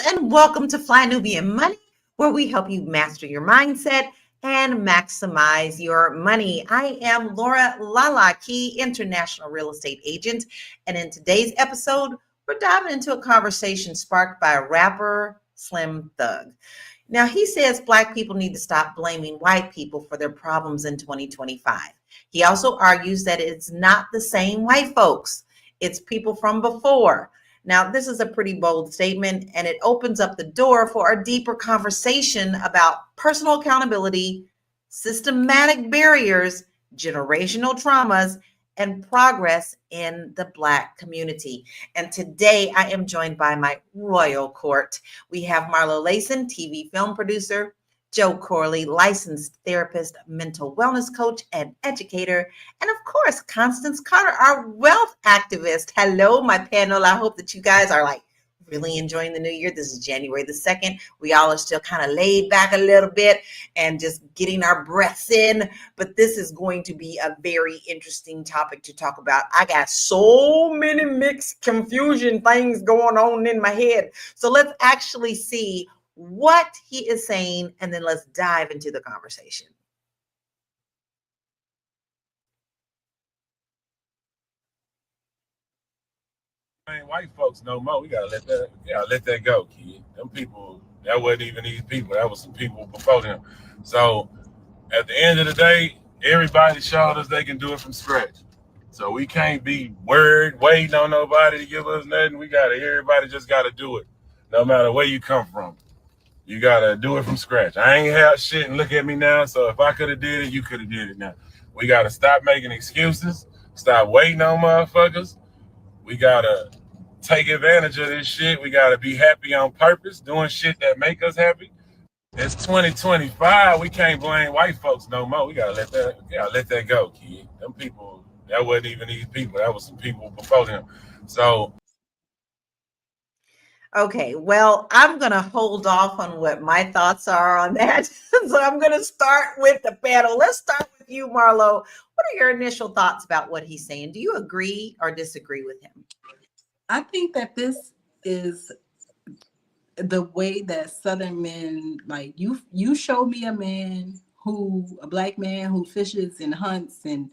and welcome to Fly Nubian Money, where we help you master your mindset and maximize your money. I am Laura Lalaki, international real estate agent, and in today's episode, we're diving into a conversation sparked by rapper Slim Thug. Now, he says Black people need to stop blaming white people for their problems in 2025. He also argues that it's not the same white folks, it's people from before. Now, this is a pretty bold statement, and it opens up the door for a deeper conversation about personal accountability, systematic barriers, generational traumas, and progress in the Black community. And today I am joined by my royal court. We have Marlo Layson, TV film producer, Joe Corley, licensed therapist, mental wellness coach, and educator, and of course, Constance Carter, our wealth activist. Hello, my panel. I hope that you guys are really enjoying the new year. This is January the 2nd. We all are still kind of laid back a little bit and just getting our breaths in, but this is going to be a very interesting topic to talk about. I got so many mixed confusion things going on in my head. So let's actually see what he is saying, and then let's dive into the conversation. Ain't white folks no more. We gotta let that go, kid. Them people, that wasn't even these people. That was some people before them. So at the end of the day, everybody showed us they can do it from scratch. So we can't be waiting on nobody to give us nothing. Everybody just gotta do it, no matter where you come from. You gotta do it from scratch. I ain't had shit and look at me now. So if I could have did it, you could have did it now. We gotta stop making excuses. Stop waiting on motherfuckers. We gotta take advantage of this shit. We gotta be happy on purpose, doing shit that make us happy. It's 2025. We can't blame white folks no more. We gotta let that go, kid. Them people, that wasn't even these people. That was some people before them. So okay, well, I'm going to hold off on what my thoughts are on that. So I'm going to start with the panel. Let's start with you, Marlo. What are your initial thoughts about what he's saying? Do you agree or disagree with him? I think that this is the way that Southern men, like you show me a Black man who fishes and hunts and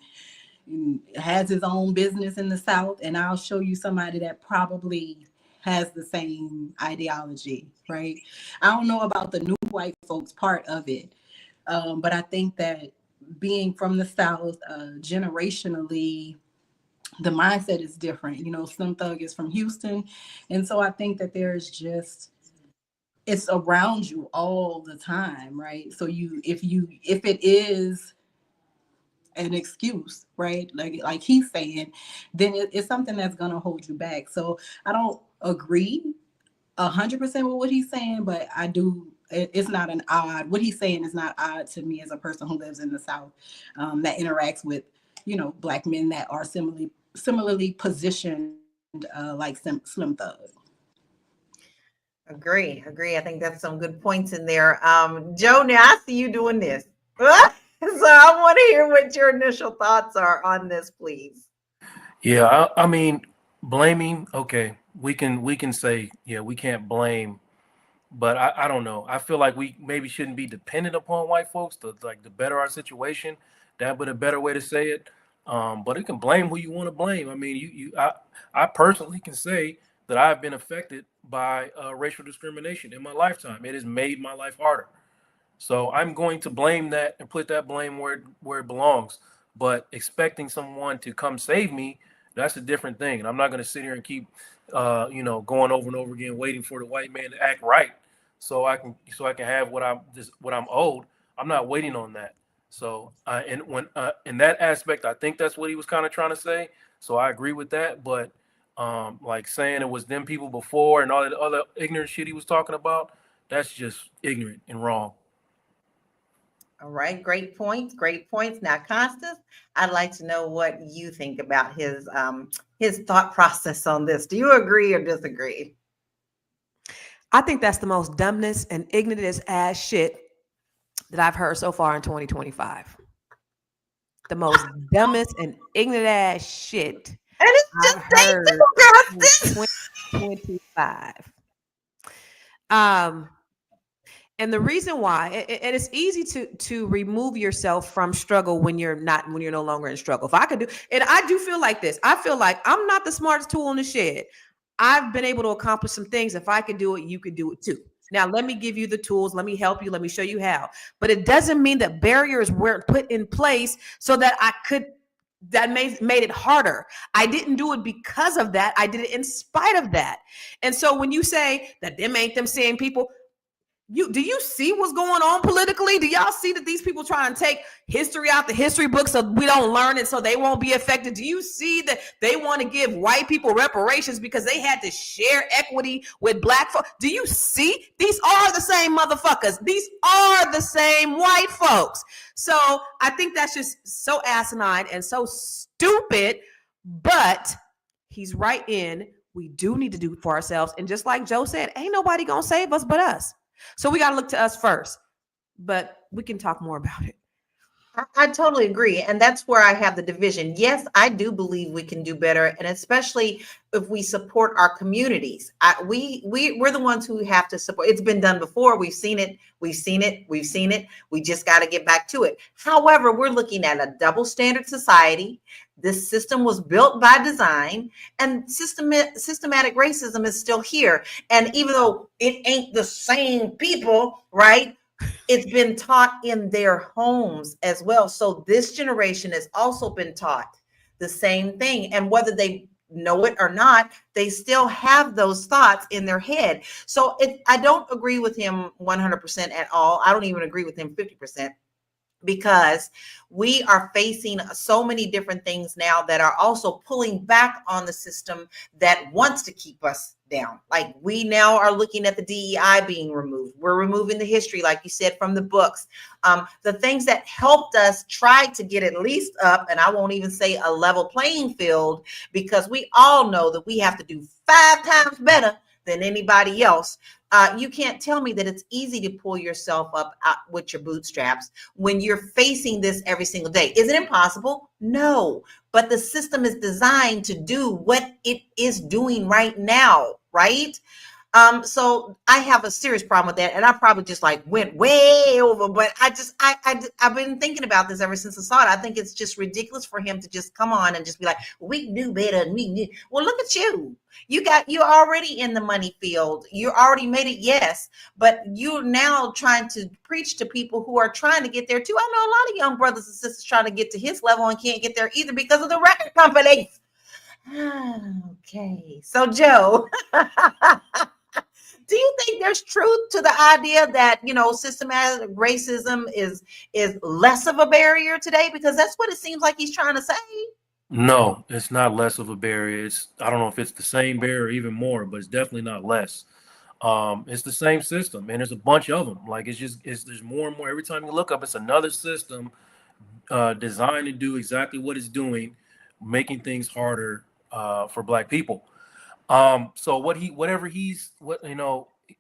has his own business in the South, and I'll show you somebody that probably has the same ideology, right? I don't know about the new white folks part of it, but I think that being from the South, generationally, the mindset is different. You know, Slim Thug is from Houston, and so I think that it's around you all the time, right? So if it is an excuse, right, like he's saying, then it's something that's going to hold you back. So I don't agree 100% with what he's saying, but I do. It's not what he's saying is not odd to me as a person who lives in the South, that interacts with, Black men that are similarly positioned, like Slim Thug. Agree. I think that's some good points in there. Joe, now I see you doing this. So I want to hear what your initial thoughts are on this, please. Yeah, I mean, blaming, okay, we can say, yeah, we can't blame, but I don't know. I feel like we maybe shouldn't be dependent upon white folks to better our situation. That would be a better way to say it. But you can blame who you want to blame. I mean, I personally can say that I've been affected by racial discrimination in my lifetime. It has made my life harder. So I'm going to blame that and put that blame where it belongs. But expecting someone to come save me, that's a different thing. And I'm not going to sit here and keep, going over and over again, waiting for the white man to act right, so I can have what I'm owed. I'm not waiting on that. So and when in that aspect, I think that's what he was kind of trying to say. So I agree with that. But like saying it was them people before and all that other ignorant shit he was talking about, that's just ignorant and wrong. All right, great points. Now, Constance, I'd like to know what you think about his thought process on this. Do you agree or disagree? I think that's the most dumbness and ignorant ass shit that I've heard so far in 2025. The most dumbest and ignorant ass shit And it's I've heard in 2025. And the reason why, and it's easy to remove yourself from struggle when you're no longer in struggle. If I could do, and I do feel like this, I feel like I'm not the smartest tool in the shed. I've been able to accomplish some things. If I could do it, you could do it too. Now, let me give you the tools. Let me help you. Let me show you how. But it doesn't mean that barriers were put in place so that that made it harder. I didn't do it because of that. I did it in spite of that. And so when you say that them ain't them same people, do you see what's going on politically? Do y'all see that these people trying to take history out the history books so we don't learn it, so they won't be affected? Do you see that they want to give white people reparations because they had to share equity with black folks? Do you see? These are the same motherfuckers. These are the same white folks. So I think that's just so asinine and so stupid, but he's right in. We do need to do for ourselves. And just like Joe said, ain't nobody going to save us but us. So we got to look to us first, but we can talk more about it. I totally agree. And that's where I have the division. Yes, I do believe we can do better. And especially if we support our communities. We're the ones who have to support. It's been done before. We've seen it. We've seen it. We've seen it. We just got to get back to it. However, we're looking at a double standard society. This system was built by design, and systematic racism is still here. And even though it ain't the same people, right? It's been taught in their homes as well. So this generation has also been taught the same thing. And whether they know it or not, they still have those thoughts in their head. So I don't agree with him 100% at all. I don't even agree with him 50%. Because we are facing so many different things now that are also pulling back on the system that wants to keep us down. Like we now are looking at the DEI being removed. We're removing the history, like you said, from the books. The things that helped us try to get at least up, and I won't even say a level playing field, because we all know that we have to do 5 times better than anybody else. You can't tell me that it's easy to pull yourself up with your bootstraps when you're facing this every single day. Is it impossible? No, but the system is designed to do what it is doing right now, right? So I have a serious problem with that, and I probably just like went way over. But I've been thinking about this ever since I saw it. I think it's just ridiculous for him to just come on and just be like, we can do better than we do. Well, look at you. You're already in the money field. You already made it, yes. But you're now trying to preach to people who are trying to get there too. I know a lot of young brothers and sisters trying to get to his level and can't get there either because of the record companies. Okay, so Joe. Do you think there's truth to the idea that, systematic racism is less of a barrier today? Because that's what it seems like he's trying to say. No, it's not less of a barrier. I don't know if it's the same barrier or even more, but it's definitely not less. It's the same system, and there's a bunch of them. Like there's more and more. Every time you look up, it's another system designed to do exactly what it's doing, making things harder for Black people. So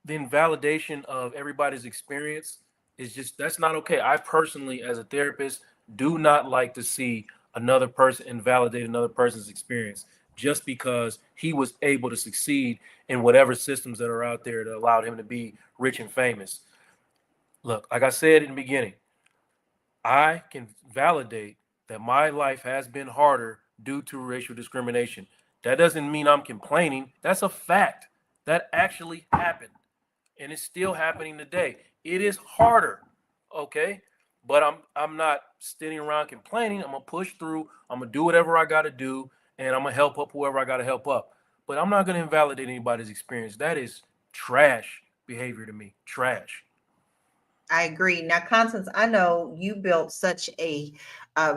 the invalidation of everybody's experience is that's not okay. I personally, as a therapist, do not like to see another person invalidate another person's experience just because he was able to succeed in whatever systems that are out there that allowed him to be rich and famous. Look, like I said in the beginning, I can validate that my life has been harder due to racial discrimination. That doesn't mean I'm complaining. That's a fact. That actually happened. And it's still happening today. It is harder, okay? But I'm not sitting around complaining. I'm gonna push through. I'm gonna do whatever I gotta do, and I'm gonna help up whoever I gotta help up. But I'm not gonna invalidate anybody's experience. That is trash behavior to me. Trash. I agree. Now, Constance, I know you built such a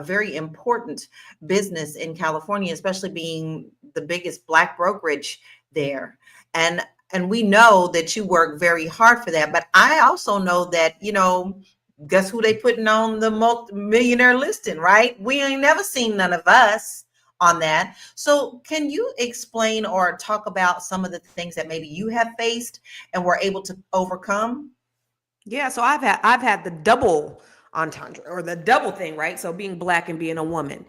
very important business in California, especially being the biggest Black brokerage there. And we know that you work very hard for that. But I also know that, guess who they putting on the multi-millionaire listing, right? We ain't never seen none of us on that. So can you explain or talk about some of the things that maybe you have faced and were able to overcome? Yeah, so I've had the double entendre or the double thing, right? So being Black and being a woman,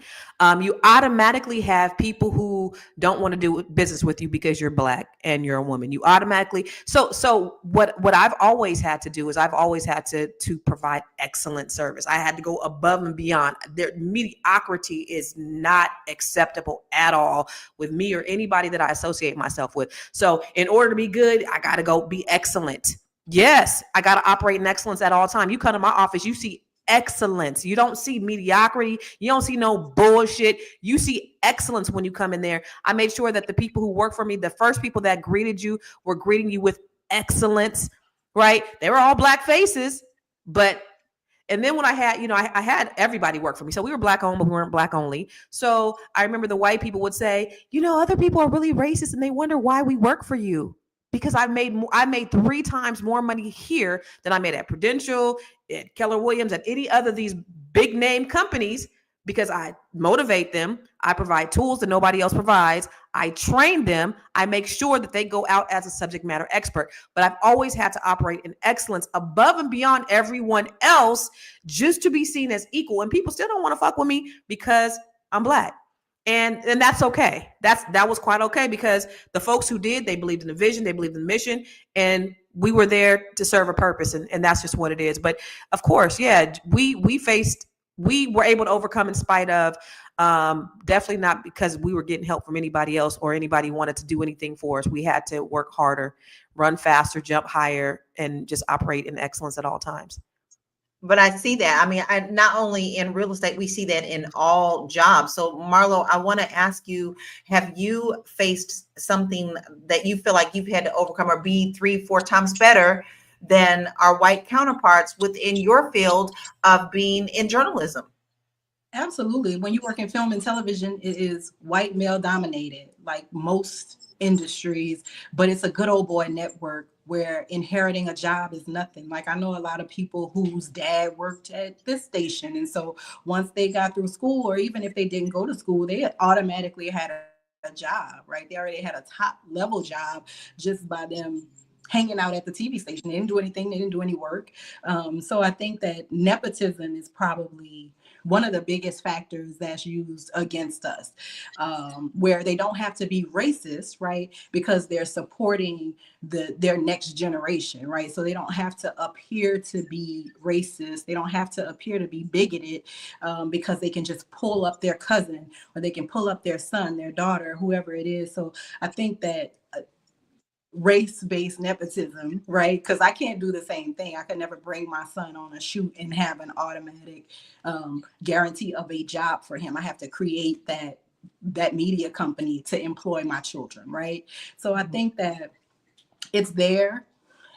you automatically have people who don't want to do business with you because you're Black and you're a woman. You automatically, so what I've always had to do is I've always had to provide excellent service. I had to go above and beyond. Mediocrity is not acceptable at all with me or anybody that I associate myself with. So in order to be good, I got to go be excellent. Yes, I got to operate in excellence at all time. You come to my office, you see excellence. You don't see mediocrity. You don't see no bullshit. You see excellence when you come in there. I made sure that the people who work for me, the first people that greeted you were greeting you with excellence, right? They were all Black faces, and then when I had, I had everybody work for me. So we were Black owned, but we weren't Black only. So I remember the white people would say, other people are really racist and they wonder why we work for you. Because I made 3 times more money here than I made at Prudential, at Keller Williams, at any other of these big name companies, because I motivate them. I provide tools that nobody else provides. I train them. I make sure that they go out as a subject matter expert. But I've always had to operate in excellence above and beyond everyone else just to be seen as equal. And people still don't want to fuck with me because I'm Black. And that's okay. That was quite okay, because the folks who did, they believed in the vision, they believed in the mission, and we were there to serve a purpose. And that's just what it is. But of course, yeah, we were able to overcome in spite of, definitely not because we were getting help from anybody else or anybody wanted to do anything for us. We had to work harder, run faster, jump higher, and just operate in excellence at all times. But I see that. I mean, not only in real estate, we see that in all jobs. So Marlo, I want to ask you, have you faced something that you feel like you've had to overcome or be 3-4 times better than our white counterparts within your field of being in journalism? Absolutely. When you work in film and television, it is white male dominated, like most industries, but it's a good old boy network where inheriting a job is nothing. Like, I know a lot of people whose dad worked at this station. And so once they got through school, or even if they didn't go to school, they automatically had a job, right? They already had a top level job just by them hanging out at the TV station. They didn't do anything. They didn't do any work. So I think that nepotism is probably one of the biggest factors that's used against us, where they don't have to be racist, right? Because they're supporting their next generation, right? So they don't have to appear to be racist. They don't have to appear to be bigoted, because they can just pull up their cousin, or they can pull up their son, their daughter, whoever it is. So I think that race-based nepotism, right? Because I can't do the same thing. I could never bring my son on a shoot and have an automatic guarantee of a job for him. I have to create that media company to employ my children, right? So I think that it's there.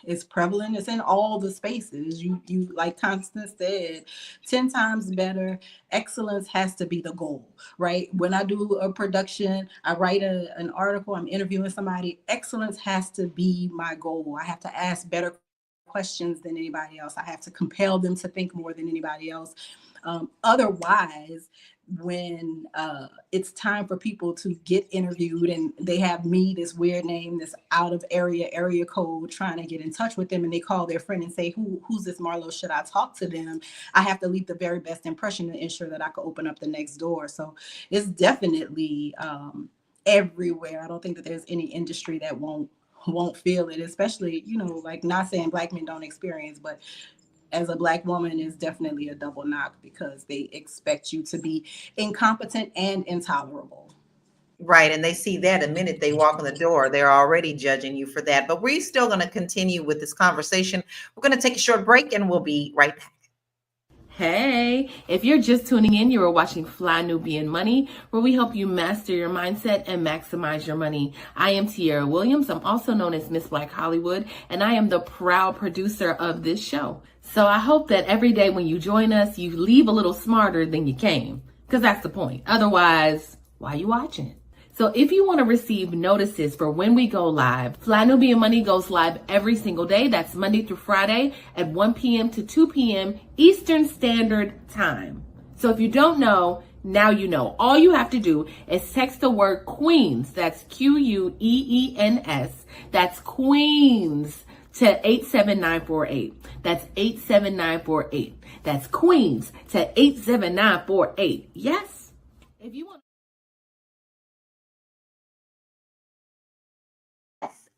It's prevalent. It's in all the spaces. You like Constance said, 10 times better. Excellence has to be the goal, right? When I do a production, I write an article, I'm interviewing somebody, excellence has to be my goal. I have to ask better questions than anybody else. I have to compel them to think more than anybody else. Otherwise, when it's time for people to get interviewed and they have me, this weird name, this out of area code, trying to get in touch with them, and they call their friend and say, who's this Marlo? Should I talk to them? I have to leave the very best impression to ensure that I can open up the next door. So it's definitely everywhere. I don't think that there's any industry that won't feel it, especially, like, not saying Black men don't experience, but as a Black woman is definitely a double knock, because they expect you to be incompetent and intolerable. Right. And they see that the minute they walk in the door, they're already judging you for that. But we're still going to continue with this conversation. We're going to take a short break and we'll be right back. Hey, if you're just tuning in, you are watching Fly Nubian Money, where we help you master your mindset and maximize your money. I am Tierra Williams. I'm also known as Miss Black Hollywood, and I am the proud producer of this show. So I hope that every day when you join us, you leave a little smarter than you came, because that's the point. Otherwise, why are you watching? So if you want to receive notices for when we go live, Fly Nubian Money goes live every single day. That's Monday through Friday at 1 p.m. to 2 p.m. Eastern Standard Time. So if you don't know, now you know. All you have to do is text the word Queens, that's Queens, that's Queens, to 87948. That's 87948. That's Queens to 87948. Yes? If you want.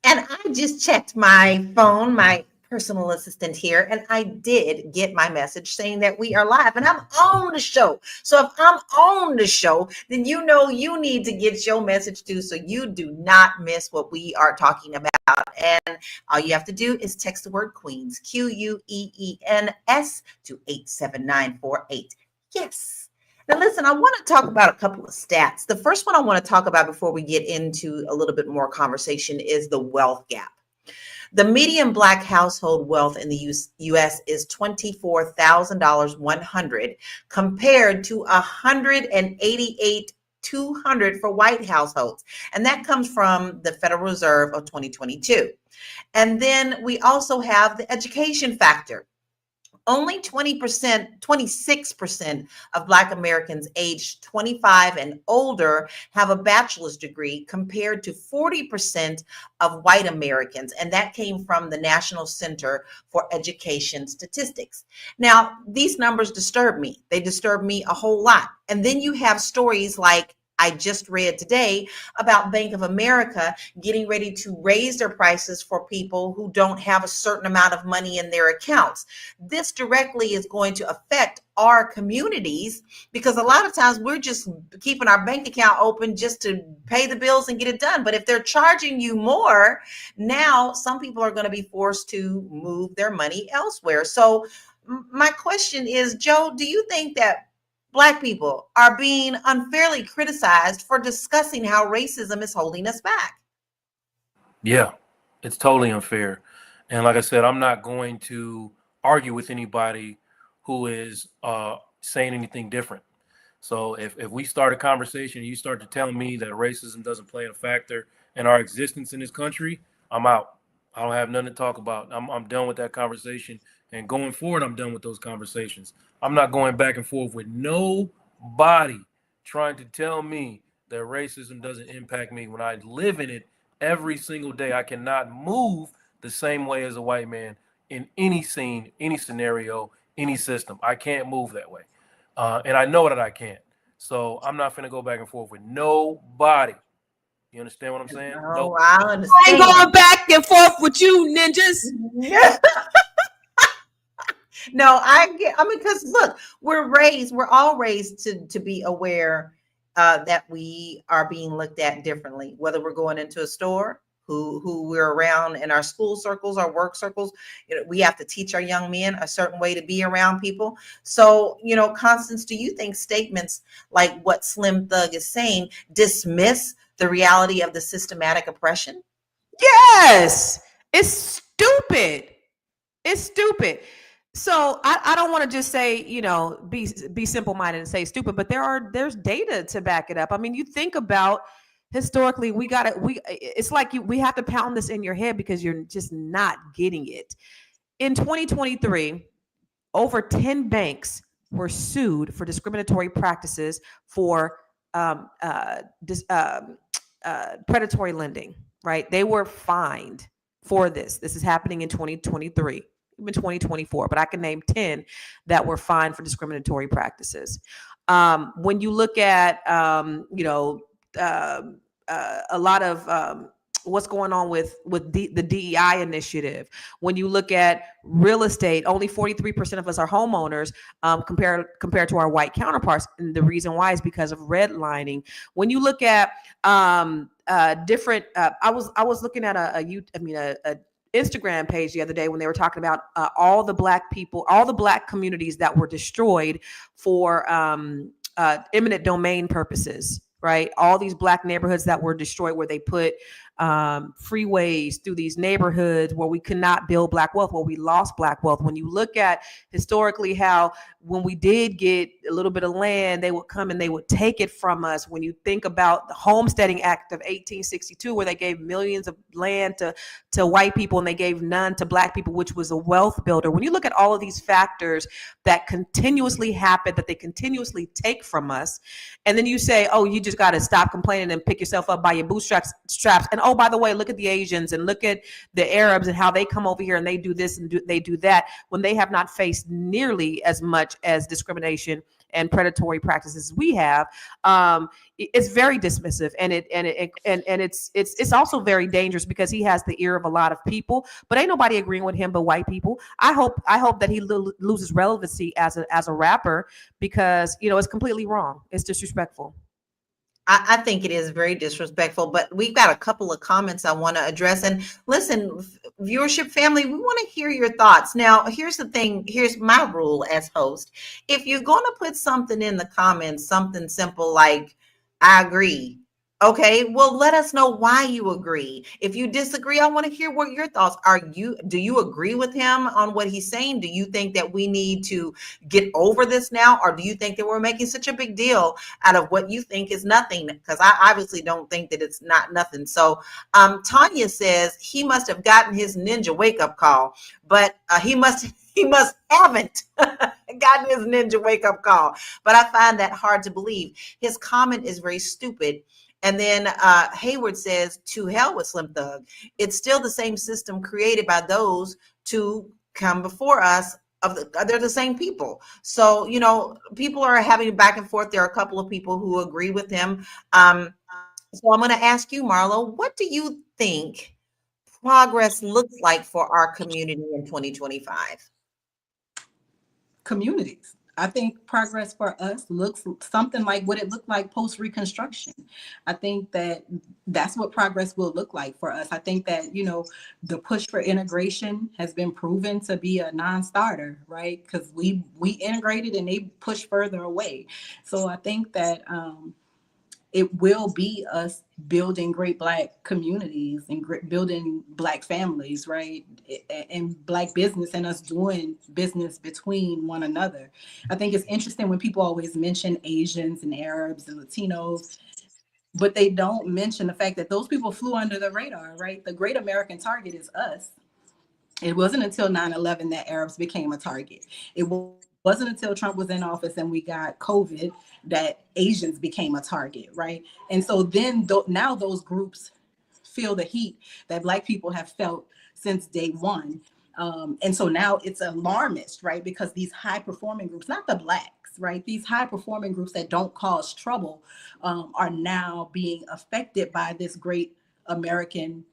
And I just checked my phone, my personal assistant here, and I did get my message saying that we are live and I'm on the show. So if I'm on the show, then you know you need to get your message too so you do not miss what we are talking about. And all you have to do is text the word Queens, QUEENS, to 87948. Yes. Now, listen, I want to talk about a couple of stats. The first one I want to talk about before we get into a little bit more conversation is the wealth gap. The median Black household wealth in the U.S. is $24,100 compared to $188,200 for white households. And that comes from the Federal Reserve of 2022. And then we also have the education factor. Only 26% of Black Americans aged 25 and older have a bachelor's degree compared to 40% of white Americans. And that came from the National Center for Education Statistics. Now, these numbers disturb me. They disturb me a whole lot. And then you have stories like I just read today about Bank of America getting ready to raise their prices for people who don't have a certain amount of money in their accounts. This directly is going to affect our communities because a lot of times we're just keeping our bank account open just to pay the bills and get it done. But if they're charging you more, now some people are going to be forced to move their money elsewhere. So my question is, Joe, do you think that Black people are being unfairly criticized for discussing how racism is holding us back? Yeah, it's totally unfair. And like I said, I'm not going to argue with anybody who is saying anything different. So if we start a conversation and you start to tell me that racism doesn't play a factor in our existence in this country, I'm out. I don't have nothing to talk about. I'm done with that conversation. And going forward, I'm done with those conversations. I'm not going back and forth with nobody trying to tell me that racism doesn't impact me when I live in it every single day. I cannot move the same way as a white man in any scene, any scenario, any system. I can't move that way. And I know that I can't. So I'm not going to go back and forth with nobody. You understand what I'm saying? No, I I understand. ain't going back and forth with you, ninjas. No, I mean, because look, we're all raised to be aware that we are being looked at differently, whether we're going into a store, who we're around in our school circles, our work circles. We have to teach our young men a certain way to be around people. So, Constance, do you think statements like what Slim Thug is saying dismiss the reality of the systematic oppression? Yes, it's stupid. It's stupid. So I don't want to just say, be simple-minded and say stupid, but there's data to back it up. I mean, you think about historically, it's like we have to pound this in your head because you're just not getting it. In 2023, over 10 banks were sued for discriminatory practices for predatory lending, right? They were fined for this. This is happening in 2023. Even 2024, but I can name 10 that were fined for discriminatory practices. When you look at, a lot of what's going on with the DEI initiative, when you look at real estate, only 43% of us are homeowners compared to our white counterparts. And the reason why is because of redlining. When you look at different, I was looking at a Instagram page the other day when they were talking about all the Black people, all the Black communities that were destroyed for eminent domain purposes, right? All these Black neighborhoods that were destroyed where they put freeways through these neighborhoods where we could not build Black wealth, where we lost Black wealth. When you look at historically how when we did get a little bit of land, they would come and they would take it from us. When you think about the Homesteading Act of 1862, where they gave millions of land to white people and they gave none to Black people, which was a wealth builder. When you look at all of these factors that continuously happen, that they continuously take from us, and then you say, oh, you just got to stop complaining and pick yourself up by your bootstraps. And oh, by the way, look at the Asians and look at the Arabs and how they come over here and they do this and they do that, when they have not faced nearly as much as discrimination and predatory practices we have. It's very dismissive, and it's also very dangerous because he has the ear of a lot of people, but ain't nobody agreeing with him but white people. I hope that he loses relevancy as a rapper, because it's completely wrong. It's disrespectful. I think it is very disrespectful, but we've got a couple of comments I want to address. And listen, viewership family, we want to hear your thoughts. Now, here's the thing. Here's my rule as host. If you're going to put something in the comments, something simple like, I agree. Okay, well, let us know why you agree. If you disagree, I want to hear what your thoughts are. Do you agree with him on what he's saying? Do you think that we need to get over this now? Or do you think that we're making such a big deal out of what you think is nothing? Because I obviously don't think that it's not nothing. So Tanya says he must have gotten his ninja wake-up call, but he must haven't gotten his ninja wake-up call. But I find that hard to believe. His comment is very stupid. And then Hayward says, to hell with Slim Thug. It's still the same system created by those to come before us. They're the same people. So, people are having back and forth. There are a couple of people who agree with him. So I'm going to ask you, Marlo, what do you think progress looks like for our community in 2025? Communities. I think progress for us looks something like what it looked like post-Reconstruction. I think that that's what progress will look like for us. I think that, the push for integration has been proven to be a non-starter, right? Because we integrated and they push further away. So I think that it will be us building great Black communities and building Black families, right? And Black business, and us doing business between one another. I think it's interesting when people always mention Asians and Arabs and Latinos, but they don't mention the fact that those people flew under the radar, right? The great American target is us. It wasn't until 9/11 that Arabs became a target. It wasn't until Trump was in office and we got COVID that Asians became a target, right? And so then now those groups feel the heat that Black people have felt since day one. And so now it's alarmist, right? Because these high performing groups, not the Blacks, right? These high performing groups that don't cause trouble are now being affected by this great American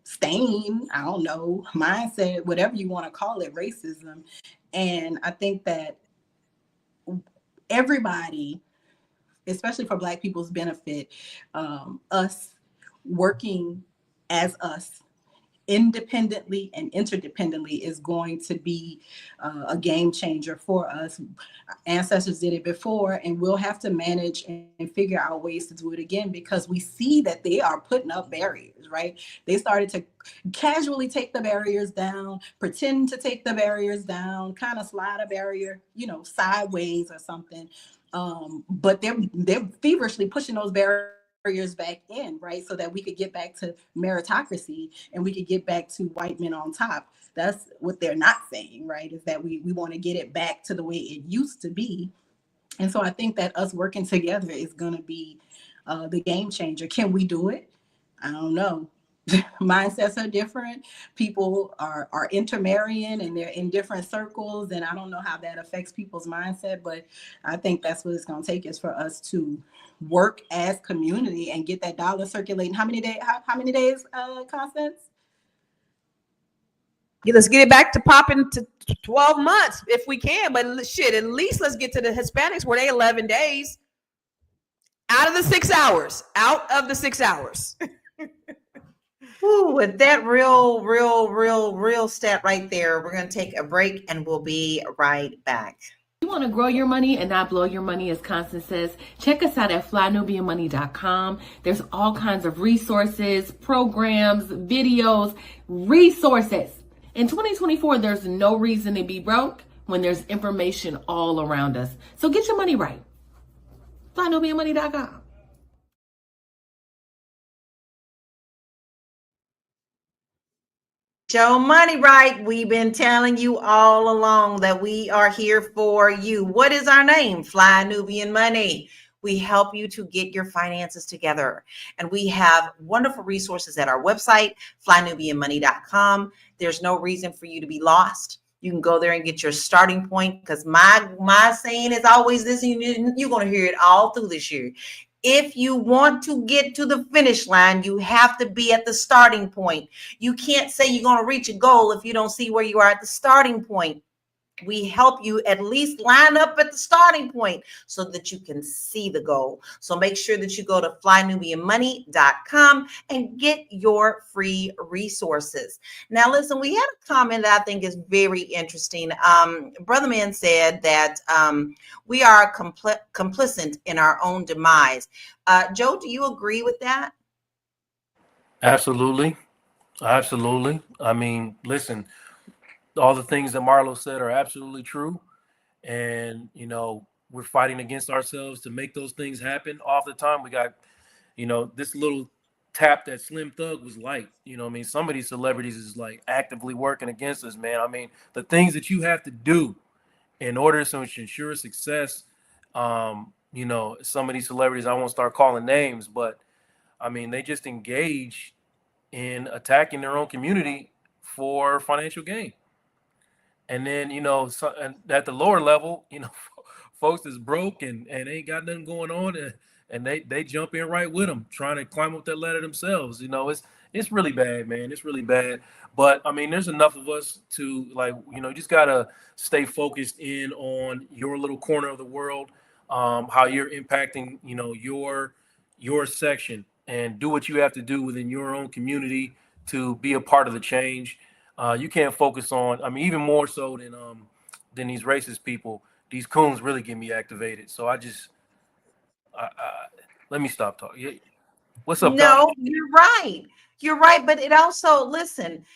stain, I don't know, mindset, whatever you want to call it, racism. And I think that everybody, especially for Black people's benefit, us working as us independently and interdependently is going to be a game changer for us. Ancestors did it before, and we'll have to manage and figure out ways to do it again, because we see that they are putting up barriers, right? They started to casually take the barriers down, pretend to take the barriers down, kind of slide a barrier, sideways or something. But they're feverishly pushing those barriers back in, right? So that we could get back to meritocracy and we could get back to white men on top. That's what they're not saying, right? Is that we want to get it back to the way it used to be. And so I think that us working together is going to be the game changer. Can we do it? I don't know. Mindsets are different. People are intermarrying and they're in different circles. And I don't know how that affects people's mindset, but I think that's what it's going to take, is for us to work as community and get that dollar circulating. How many days, Constance? Yeah, let's get it back to popping to 12 months if we can. But shit, at least let's get to the Hispanics where they 11 days out of the 6 hours. Out of the 6 hours. Ooh, with that real stat right there, we're going to take a break and we'll be right back. You want to grow your money and not blow your money, as Constance says, check us out at flynubianmoney.com. There's all kinds of resources, programs, videos, resources. In 2024, there's no reason to be broke when there's information all around us. So get your money right. flynubianmoney.com. Show money right. We've been telling you all along that we are here for you. What is our name? Fly Nubian Money. We help you to get your finances together. And we have wonderful resources at our website, flynubianmoney.com. There's no reason for you to be lost. You can go there and get your starting point, because my saying is always this, and you're going to hear it all through this year. If you want to get to the finish line, you have to be at the starting point. You can't say you're going to reach a goal if you don't see where you are at the starting point. We help you at least line up at the starting point so that you can see the goal. So make sure that you go to flynubianmoney.com and get your free resources. Now, listen, we had a comment that I think is very interesting. Brother Man said that we are complicit in our own demise. Joe, do you agree with that? Absolutely. Absolutely. I mean, listen, all the things that Marlo said are absolutely true. And, you know, we're fighting against ourselves to make those things happen all the time. We got, you know, this little tap that Slim Thug was light. You know what I mean? Some of these celebrities is like actively working against us, man. I mean, the things that you have to do in order to ensure success, you know, some of these celebrities, I won't start calling names, but I mean, they just engage in attacking their own community for financial gain. And then, you know, so, and at the lower level, you know, folks is broke and ain't got nothing going on, and they jump in right with them, trying to climb up that ladder themselves. You know, it's really bad, man. It's really bad. But I mean, there's enough of us to, like, you know, you just gotta stay focused in on your little corner of the world, how you're impacting, you know, your section, and do what you have to do within your own community to be a part of the change. You can't focus on, I mean, even more so than these racist people. These coons really get me activated. So let me stop talking. Yeah. What's up, Donna? No, you're right. You're right. But it also, listen,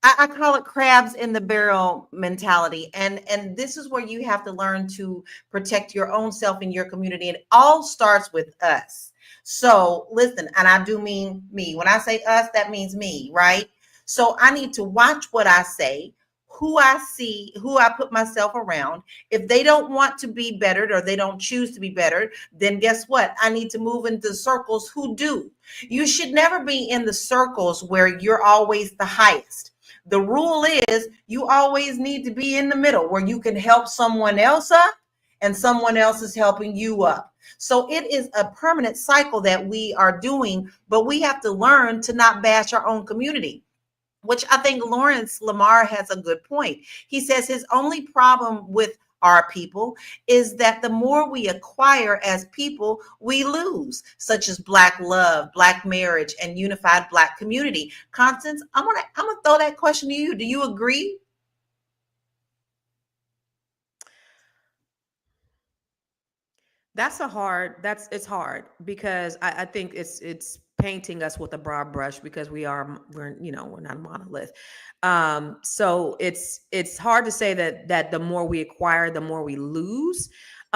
I call it crabs in the barrel mentality. And this is where you have to learn to protect your own self and your community. And it all starts with us. So listen, and I do mean me. When I say us, that means me, right? So I need to watch what I say, who I see, who I put myself around. If they don't want to be bettered or they don't choose to be bettered, then guess what? I need to move into circles who do. You should never be in the circles where you're always the highest. The rule is you always need to be in the middle where you can help someone else up and someone else is helping you up. So it is a permanent cycle that we are doing, but we have to learn to not bash our own community, which I think Lawrence Lamar has a good point. He says his only problem with our people is that the more we acquire as people, we lose, such as Black love, Black marriage, and unified Black community. Constance, I'm gonna throw that question to you. Do you agree? It's hard because I think it's painting us with a broad brush because we're not a monolith. So it's hard to say that the more we acquire, the more we lose.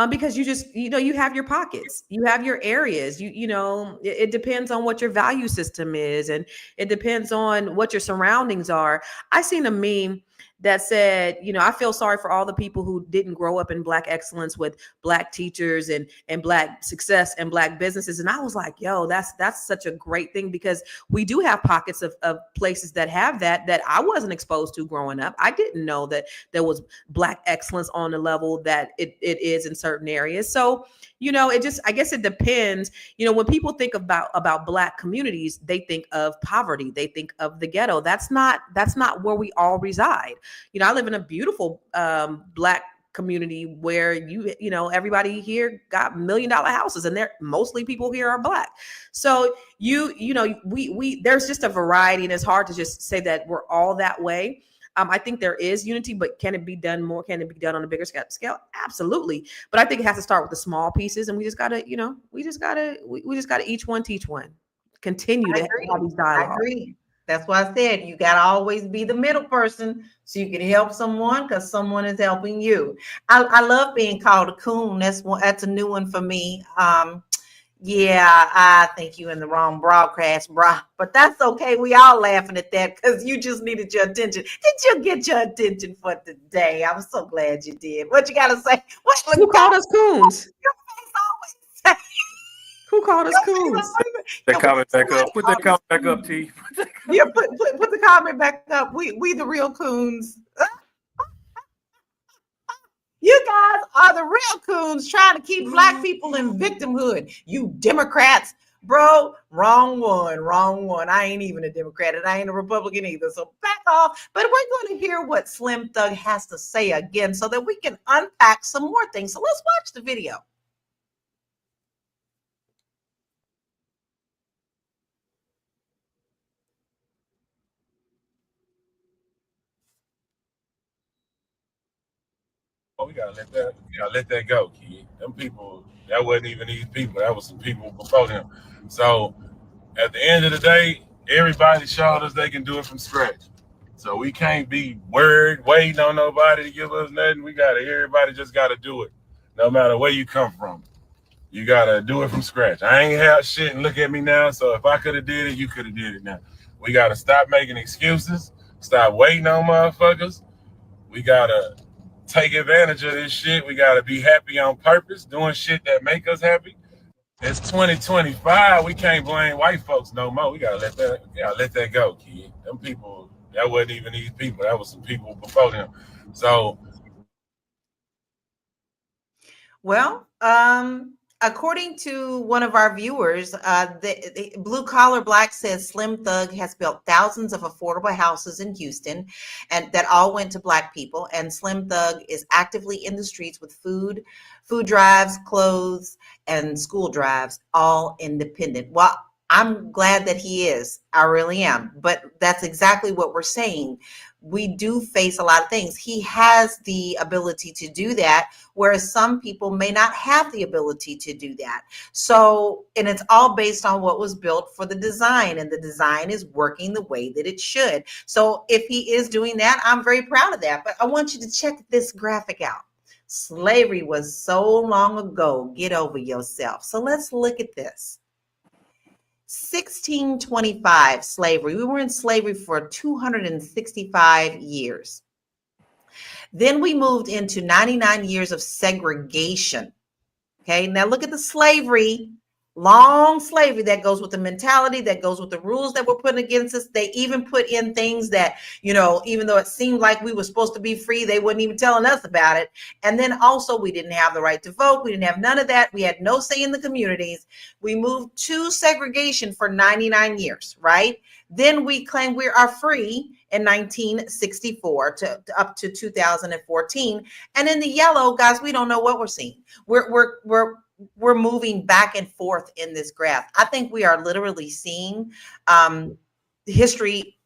Because you have your pockets, you have your areas, it depends on what your value system is, and it depends on what your surroundings are. I seen a meme that said, I feel sorry for all the people who didn't grow up in Black excellence with Black teachers and Black success and Black businesses. And I was like, yo, that's such a great thing, because we do have pockets of places that have that I wasn't exposed to growing up. I didn't know that there was Black excellence on the level that it is in certain areas. So, I guess it depends. When people think about Black communities, they think of poverty, they think of the ghetto. That's not where we all reside. I live in a beautiful Black community where everybody here got $1 million houses, and mostly people here are Black. So we there's just a variety, and it's hard to just say that we're all that way. I think there is unity, but can it be done more? Can it be done on a bigger scale? Absolutely. But I think it has to start with the small pieces, and we just gotta each one teach one. Continue to have these dialogues. I agree. That's why I said you gotta always be the middle person so you can help someone, because someone is helping you. I love being called a coon. That's a new one for me. Yeah, I think you in the wrong broadcast, bro. But that's okay. We all laughing at that because you just needed your attention. Did you get your attention for today? I'm so glad you did. What you gotta say? Who called us coons? Your face always called us coons? That comment back up. Put that comment back up, T. Yeah, put the comment back up. We the real coons. You guys are the real coons trying to keep Black people in victimhood. You Democrats, bro, wrong one. I ain't even a Democrat and I ain't a Republican either. So back off. But we're going to hear what Slim Thug has to say again so that we can unpack some more things. So let's watch the video. Oh, we gotta let that go, kid. Them people, that wasn't even these people. That was some people before them. So at the end of the day, everybody showed us they can do it from scratch. So we can't be waiting on nobody to give us nothing. Everybody just gotta do it. No matter where you come from. You gotta do it from scratch. I ain't have shit and look at me now. So if I could have did it, you could have did it now. We gotta stop making excuses, stop waiting on motherfuckers. We gotta take advantage of this shit. We gotta be happy on purpose, doing shit that make us happy. It's 2025. We can't blame white folks no more. We gotta let that go, kid. Them people, that wasn't even these people. That was some people before them. So, Well, according to one of our viewers, the Blue Collar Black says Slim Thug has built thousands of affordable houses in Houston, and that all went to Black people. And Slim Thug is actively in the streets with food drives, clothes, and school drives, all independent. Well, I'm glad that he is. I really am. But that's exactly what we're saying. We do face a lot of things. He has the ability to do that, whereas some people may not have the ability to do that. So, and it's all based on what was built for the design, and the design is working the way that it should. So if he is doing that, I'm very proud of that. But I want you to check this graphic out. Slavery was so long ago. Get over yourself. So let's look at this. 1625 slavery. We were in slavery for 265 years. Then we moved into 99 years of segregation. Okay, now look at the slavery, long slavery that goes with the mentality, that goes with the rules that were put against us. They even put in things that, even though it seemed like we were supposed to be free, they weren't even telling us about it. And then also we didn't have the right to vote. We didn't have none of that. We had no say in the communities. We moved to segregation for 99 years, right? Then we claimed we are free in 1964 to up to 2014. And in the yellow, guys, we don't know what we're seeing. We're moving back and forth in this graph. I think we are literally seeing history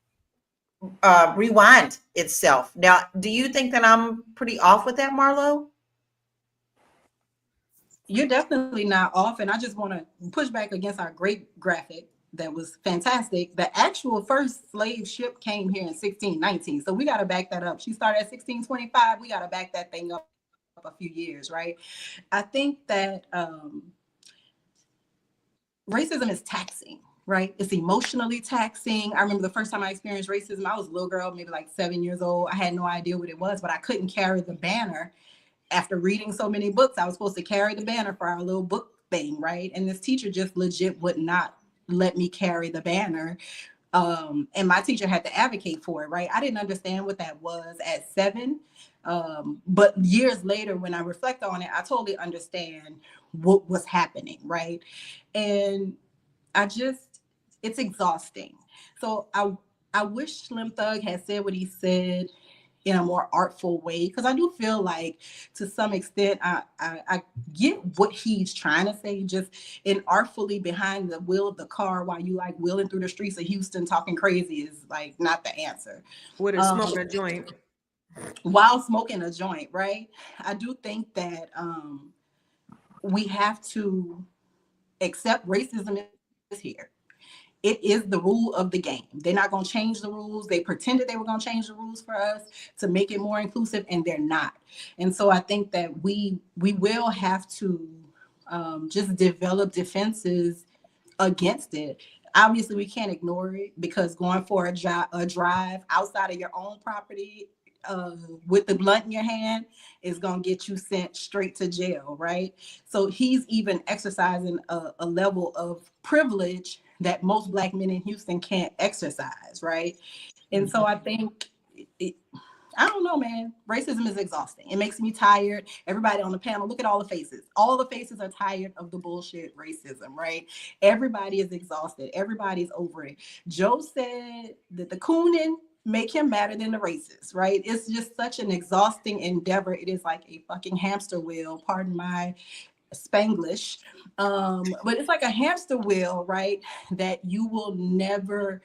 rewind itself. Now, do you think that I'm pretty off with that, Marlo? You're definitely not off. And I just want to push back against our great graphic. That was fantastic. The actual first slave ship came here in 1619. So we got to back that up. She started at 1625. We got to back that thing up a few years, right? I think that racism is taxing, right? It's emotionally taxing. I remember the first time I experienced racism, I was a little girl, maybe like 7 years old. I had no idea what it was, but I couldn't carry the banner. After reading so many books, I was supposed to carry the banner for our little book thing, right? And this teacher just legit would not let me carry the banner. And my teacher had to advocate for it, right? I didn't understand what that was at 7. But years later, when I reflect on it, I totally understand what was happening, right? And it's exhausting. So I wish Slim Thug had said what he said in a more artful way, because I do feel like to some extent I get what he's trying to say, just artfully behind the wheel of the car while you like wheeling through the streets of Houston talking crazy is like not the answer. With a smoking a joint. While smoking a joint, right? I do think that we have to accept racism is here. It is the rule of the game. They're not going to change the rules. They pretended they were going to change the rules for us to make it more inclusive, and they're not. And so I think that we will have to just develop defenses against it. Obviously, we can't ignore it, because going for a drive outside of your own property with the blunt in your hand is going to get you sent straight to jail, right? So he's even exercising a level of privilege that most Black men in Houston can't exercise, right? And so I think I don't know, man. Racism is exhausting. It makes me tired. Everybody on the panel, look at all the faces. All the faces are tired of the bullshit racism, right? Everybody is exhausted. Everybody's over it. Joe said that the cooning make him madder than the racist, right? It's just such an exhausting endeavor. It is like a fucking hamster wheel, pardon my Spanglish. But it's like a hamster wheel, right? That you will never,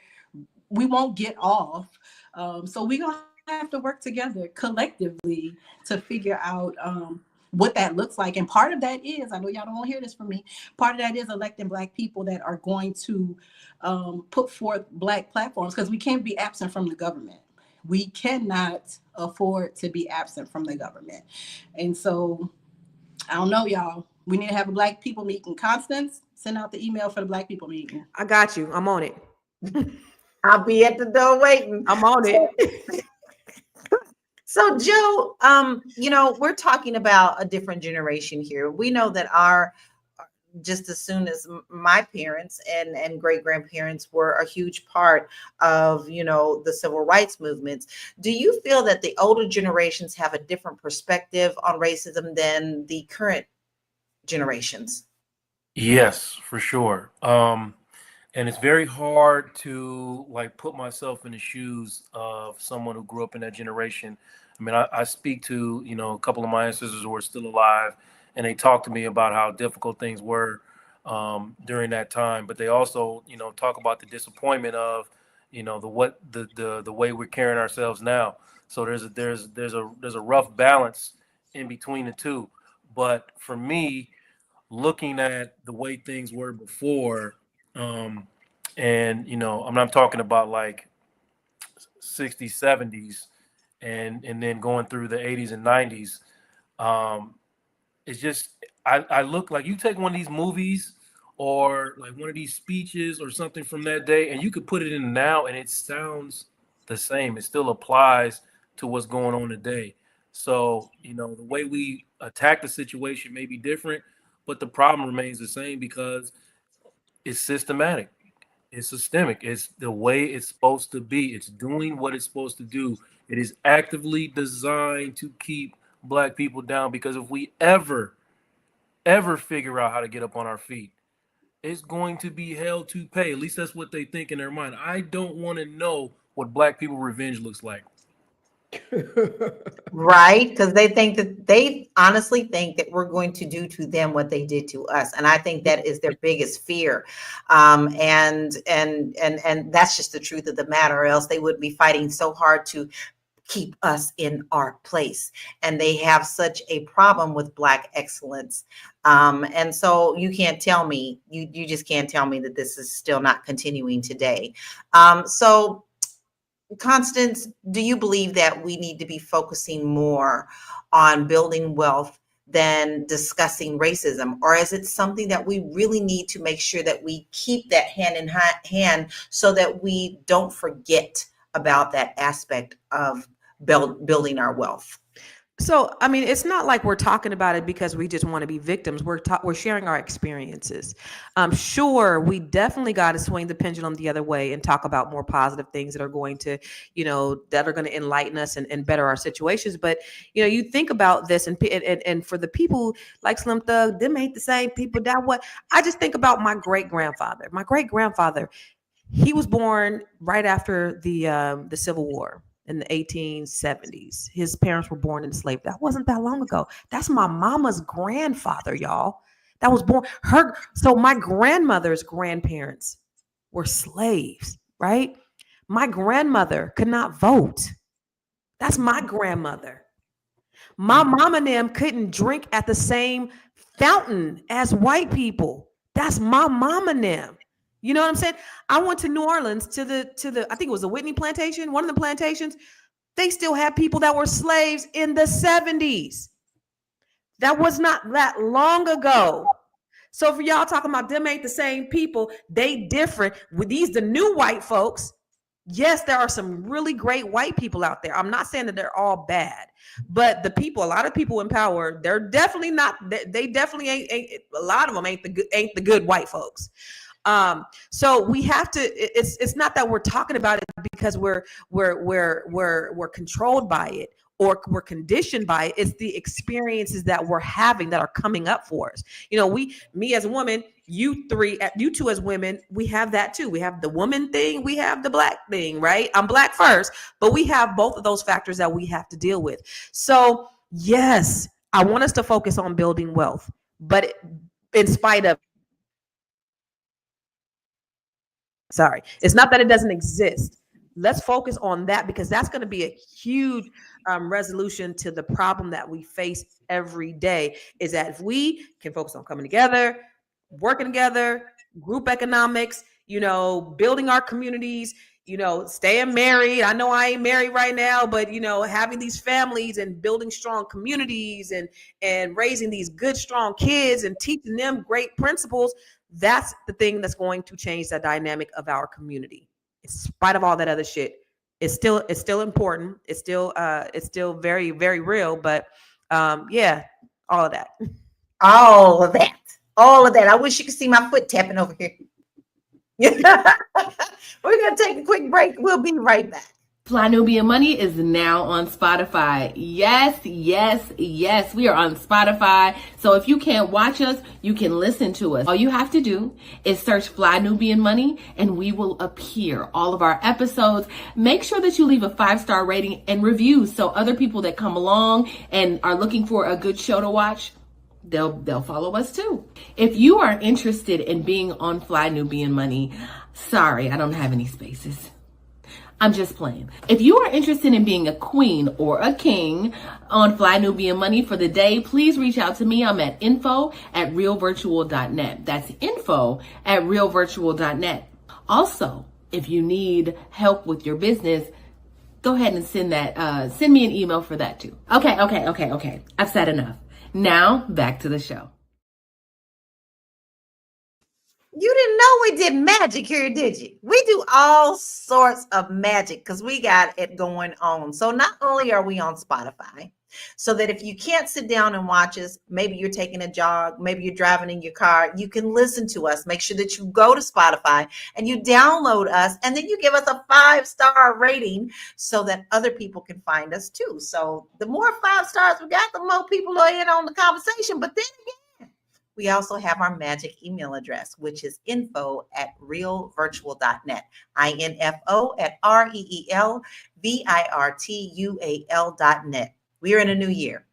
we won't get off. So we're going to have to work together collectively to figure out what that looks like. And part of that is, I know y'all don't want to hear this from me, part of that is electing Black people that are going to put forth Black platforms, because we can't be absent from the government. We cannot afford to be absent from the government. And so, I don't know, y'all. We need to have a Black people meeting. Constance, send out the email for the Black people meeting. I got you. I'm on it. I'll be at the door waiting. I'm on it. So, Joe, we're talking about a different generation here. We know that just as soon as my parents and great grandparents were a huge part of, the civil rights movements. Do you feel that the older generations have a different perspective on racism than the current generations? Yes, for sure. And it's very hard to put myself in the shoes of someone who grew up in that generation. I mean, I speak to, a couple of my ancestors who are still alive, and they talk to me about how difficult things were during that time. But they also, talk about the disappointment of, the way we're carrying ourselves now. So there's a rough balance in between the two. But for me, looking at the way things were before, and I'm not talking about 60s, 70s, and then going through the 80s and 90s. It's just I look like you take one of these movies or one of these speeches or something from that day, and you could put it in now, and it sounds the same. It still applies to what's going on today. So the way we attack the situation may be different, but the problem remains the same because it's systematic. It's systemic. It's the way it's supposed to be. It's doing what it's supposed to do. It is actively designed to keep Black people down, because if we ever figure out how to get up on our feet, it's going to be hell to pay. At least that's what they think in their mind. I don't want to know what Black people revenge looks like. Right, because they honestly think that we're going to do to them what they did to us, and I think that is their biggest fear, and that's just the truth of the matter. Or else they would be fighting so hard to keep us in our place, and they have such a problem with Black excellence, and so you can't tell me, you just can't tell me that this is still not continuing today. So Constance, do you believe that we need to be focusing more on building wealth than discussing racism? Or is it something that we really need to make sure that we keep that hand in hand so that we don't forget about that aspect of building our wealth? So, I mean, it's not like we're talking about it because we just want to be victims. We're sharing our experiences. Sure, we definitely got to swing the pendulum the other way and talk about more positive things that are going to, that are going to enlighten us and better our situations. But, you think about this and for the people like Slim Thug, them ain't the same people. That what I just think about my great grandfather. My great grandfather, he was born right after the Civil War. In the 1870s. His parents were born into slavery. That wasn't that long ago. That's my mama's grandfather, y'all. That was born so my grandmother's grandparents were slaves, right? My grandmother could not vote. That's my grandmother. My mom and them couldn't drink at the same fountain as white people. That's my mom and them. You know what I'm saying? I went to New Orleans to the I think it was the Whitney plantation, one of the plantations. They still had people that were slaves in the 70s. That was not that long ago. So for y'all talking about them ain't the same people, they different. With these the new white folks, Yes, there are some really great white people out there. I'm not saying that they're all bad, but the people, a lot of people in power, they're definitely not. They definitely ain't. A lot of them ain't the good white folks. So we have to. It's not that we're talking about it because we're controlled by it or we're conditioned by it. It's the experiences that we're having that are coming up for us. You know, me as a woman, you two as women, we have that too. We have the woman thing, we have the black thing, right? I'm black first, but we have both of those factors that we have to deal with. So yes, I want us to focus on building wealth, but in spite of, sorry, it's not that it doesn't exist. Let's focus on that because that's going to be a huge resolution to the problem that we face every day. Is that if we can focus on coming together, working together, group economics, you know, building our communities, you know, staying married. I know I ain't married right now, but you know, having these families and building strong communities and raising these good, strong kids and teaching them great principles. That's the thing that's going to change the dynamic of our community. In spite of all that other shit, it's still important. It's still very, very real. But yeah, all of that. All of that. All of that. I wish you could see my foot tapping over here. We're going to take a quick break. We'll be right back. Fly Nubian Money is now on Spotify. Yes, yes, yes. We are on Spotify. So if you can't watch us, you can listen to us. All you have to do is search Fly Nubian Money and we will appear. All of our episodes. Make sure that you leave a 5-star rating and reviews so other people that come along and are looking for a good show to watch, they'll follow us too. If you are interested in being on Fly Nubian Money, sorry, I don't have any spaces. I'm just playing. If you are interested in being a queen or a king on Fly Nubian Money for the day, please reach out to me. I'm at info@realvirtual.net. That's info@realvirtual.net. Also, if you need help with your business, go ahead and send me an email for that too. Okay. I've said enough. Now back to the show. You didn't know we did magic here, did you? We do all sorts of magic because we got it going on. So not only are we on Spotify, so that if you can't sit down and watch us, maybe you're taking a jog, maybe you're driving in your car, you can listen to us. Make sure that you go to Spotify and you download us and then you give us a 5-star rating so that other people can find us too. So the more 5 stars we got, the more people are in on the conversation. But then again, we also have our magic email address, which is info@realvirtual.net, info@REELVIRTUAL.net. We are in a new year.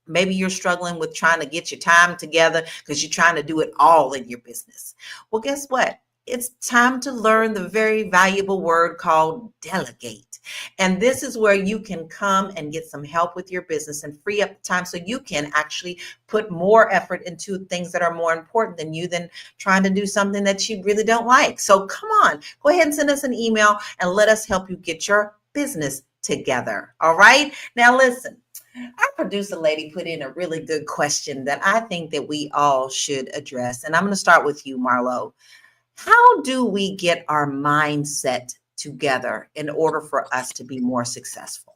Maybe you're struggling with trying to get your time together because you're trying to do it all in your business. Well, guess what? It's time to learn the very valuable word called delegate. And this is where you can come and get some help with your business and free up time so you can actually put more effort into things that are more important than you than trying to do something that you really don't like. So come on, go ahead and send us an email and let us help you get your business together. All right. Now listen, our producer lady put in a really good question that I think that we all should address. And I'm going to start with you, Marlo. How do we get our mindset together in order for us to be more successful?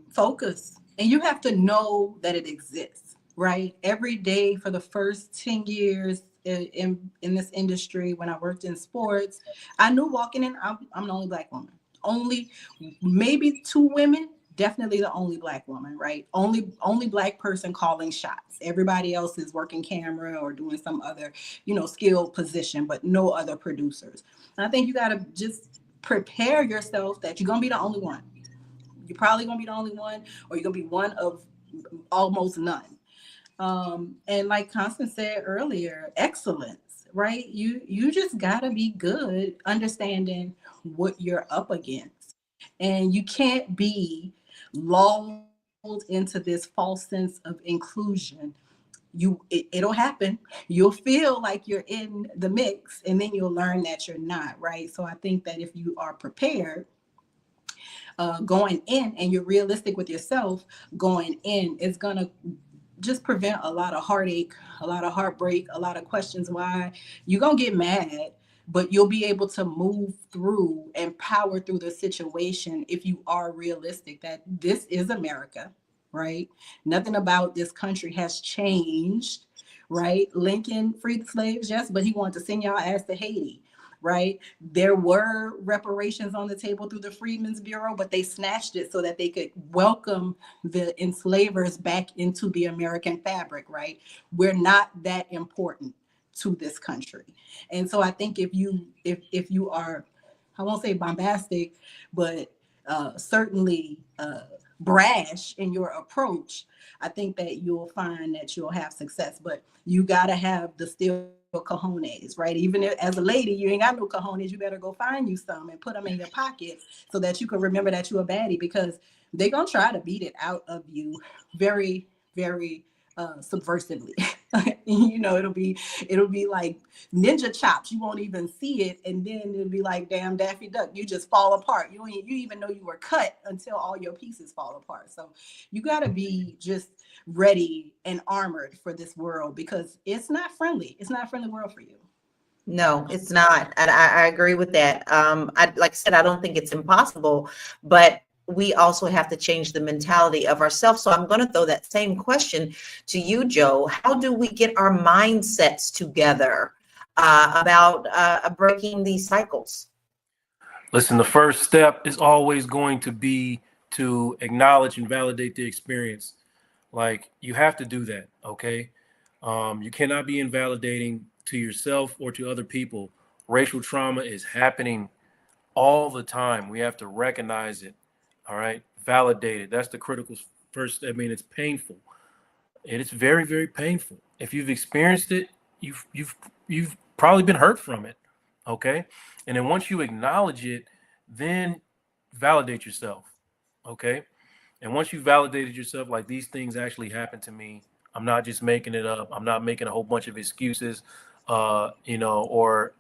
Focus. And you have to know that it exists, right? Every day for the first 10 years in this industry, when I worked in sports, I knew walking in, I'm the only Black woman. Only maybe 2 women, definitely the only Black woman, right? Only Black person calling shots. Everybody else is working camera or doing some other, skilled position, but no other producers. And I think you got to just prepare yourself that you're going to be the only one. You're probably going to be the only one, or you're going to be one of almost none. And like Constance said earlier, excellence, right? You just got to be good understanding what you're up against. And you can't be lulled into this false sense of inclusion. It'll happen. You'll feel like you're in the mix, and then you'll learn that you're not, right? So I think that if you are prepared going in and you're realistic with yourself going in, it's gonna just prevent a lot of heartache, a lot of heartbreak, a lot of questions why. You're gonna get mad, but you'll be able to move through and power through the situation if you are realistic that this is America, right? Nothing about this country has changed, right? Lincoln freed the slaves, yes, but he wanted to send y'all ass to Haiti, right? There were reparations on the table through the Freedmen's Bureau, but they snatched it so that they could welcome the enslavers back into the American fabric, right? We're not that important to this country. And so I think if you are, I won't say bombastic, but certainly brash in your approach, I think that you'll find that you'll have success. But you got to have the still cojones, right? Even if, as a lady, you ain't got no cojones, you better go find you some and put them in your pocket so that you can remember that you're a baddie, because they're going to try to beat it out of you very, very subversively. You know, it'll be like ninja chops. You won't even see it, and then it'll be like, damn Daffy Duck, you just fall apart. You even know you were cut until all your pieces fall apart. So you got to be just ready and armored for this world, because it's not friendly. It's not a friendly world for you. No, it's not. And I agree with that. Like I said, I don't think it's impossible, but we also have to change the mentality of ourselves. So I'm going to throw that same question to you, Joe. How do we get our mindsets together about breaking these cycles? Listen, the first step is always going to be to acknowledge and validate the experience. Like, you have to do that, okay? You cannot be invalidating to yourself or to other people. Racial trauma is happening all the time. We have to recognize it, all right? Validate it. That's the critical first. I mean, it's painful. It is very, very painful. If you've experienced it, you've probably been hurt from it, okay? And then once you acknowledge it, then validate yourself, okay? And once you validated yourself, like, these things actually happened to me. I'm not just making it up. I'm not making a whole bunch of excuses, or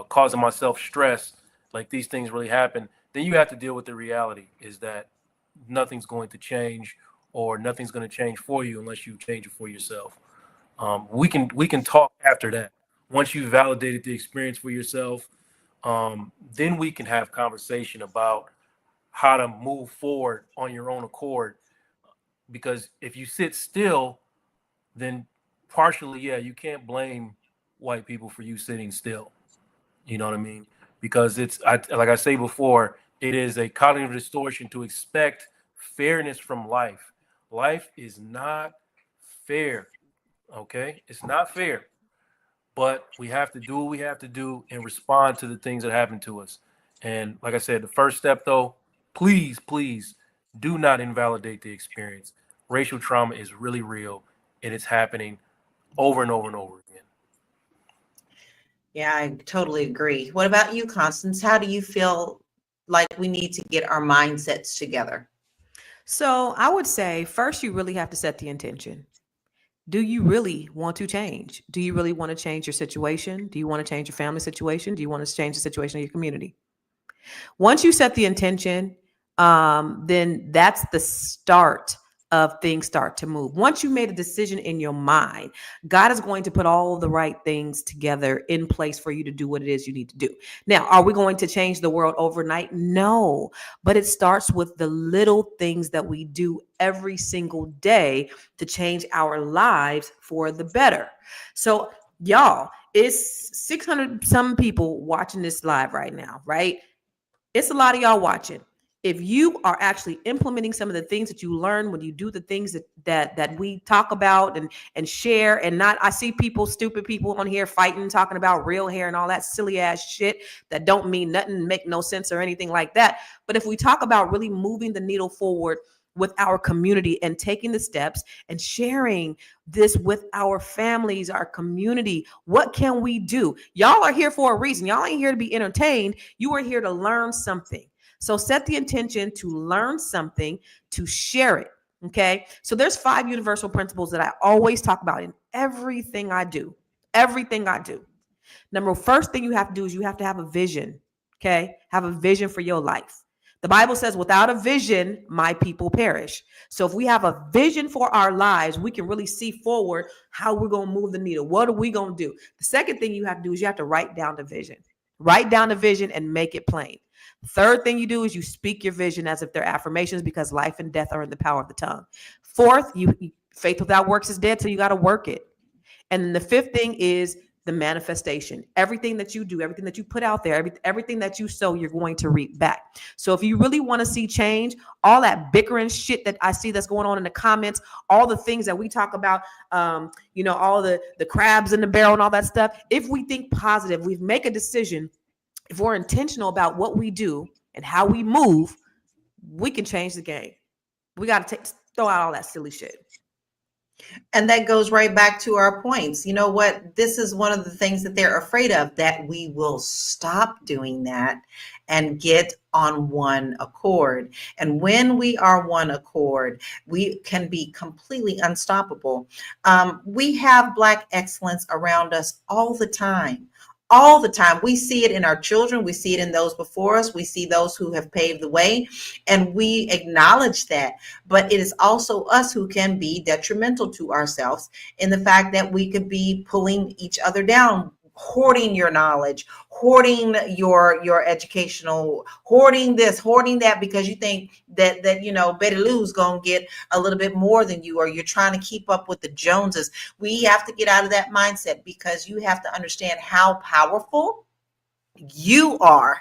causing myself stress. Like, these things really happen. Then you have to deal with the reality is that nothing's going to change, or nothing's going to change for you unless you change it for yourself. We can talk after that. Once you've validated the experience for yourself, then we can have conversation about how to move forward on your own accord. Because if you sit still, then partially, yeah, you can't blame white people for you sitting still. You know what I mean? Because like I say before, it is a cognitive distortion to expect fairness from life. Life is not fair, okay? It's not fair. But we have to do what we have to do and respond to the things that happen to us. And like I said, the first step, though, please do not invalidate the experience. Racial trauma is really real, and it's happening over and over and over again. Yeah, I totally agree. What about you, Constance? How do you feel like we need to get our mindsets together? So I would say first, you really have to set the intention. Do you really want to change? Do you really want to change your situation? Do you want to change your family situation? Do you want to change the situation of your community? Once you set the intention, then that's the start of things start to move. Once you made a decision in your mind, God is going to put all the right things together in place for you to do what it is you need to do. Now, are we going to change the world overnight? No, but it starts with the little things that we do every single day to change our lives for the better. So, y'all, it's 600 some people watching this live right now, right? It's a lot of y'all watching. If you are actually implementing some of the things that you learn when you do the things that we talk about and share, and not, I see people, stupid people on here fighting, talking about real hair and all that silly ass shit that don't mean nothing, make no sense or anything like that. But if we talk about really moving the needle forward with our community and taking the steps and sharing this with our families, our community, what can we do? Y'all are here for a reason. Y'all ain't here to be entertained. You are here to learn something. So set the intention to learn something, to share it. Okay. So there's 5 universal principles that I always talk about in everything I do. Everything I do. First thing you have to do is you have to have a vision. Okay. Have a vision for your life. The Bible says, without a vision, my people perish. So if we have a vision for our lives, we can really see forward how we're going to move the needle. What are we going to do? The second thing you have to do is you have to write down the vision. Write down the vision and make it plain. Third thing you do is you speak your vision as if they're affirmations, because life and death are in the power of the tongue. Fourth, faith without works is dead, so you got to work it. And then the fifth thing is the manifestation. Everything that you do, everything that you put out there, everything that you sow, you're going to reap back. So if you really want to see change, all that bickering shit that I see that's going on in the comments, all the things that we talk about, all the crabs in the barrel and all that stuff, if we think positive, we make a decision, if we're intentional about what we do and how we move, we can change the game. We got to throw out all that silly shit. And that goes right back to our points. You know what? This is one of the things that they're afraid of, that we will stop doing that and get on one accord. And when we are one accord, we can be completely unstoppable. We have Black excellence around us all the time. All the time. We see it in our children. We see it in those before us. We see those who have paved the way, and we acknowledge that. But it is also us who can be detrimental to ourselves in the fact that we could be pulling each other down, hoarding your knowledge, hoarding your educational, hoarding this, hoarding that, because you think that Betty Lou's gonna get a little bit more than you, or you're trying to keep up with the Joneses. We have to get out of that mindset, because you have to understand how powerful you are,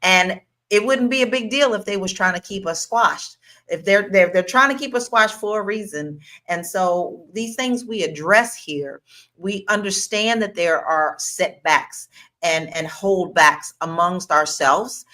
and it wouldn't be a big deal if they was trying to keep us squashed. If they're trying to keep us squashed for a reason. And so these things we address here, we understand that there are setbacks and holdbacks amongst ourselves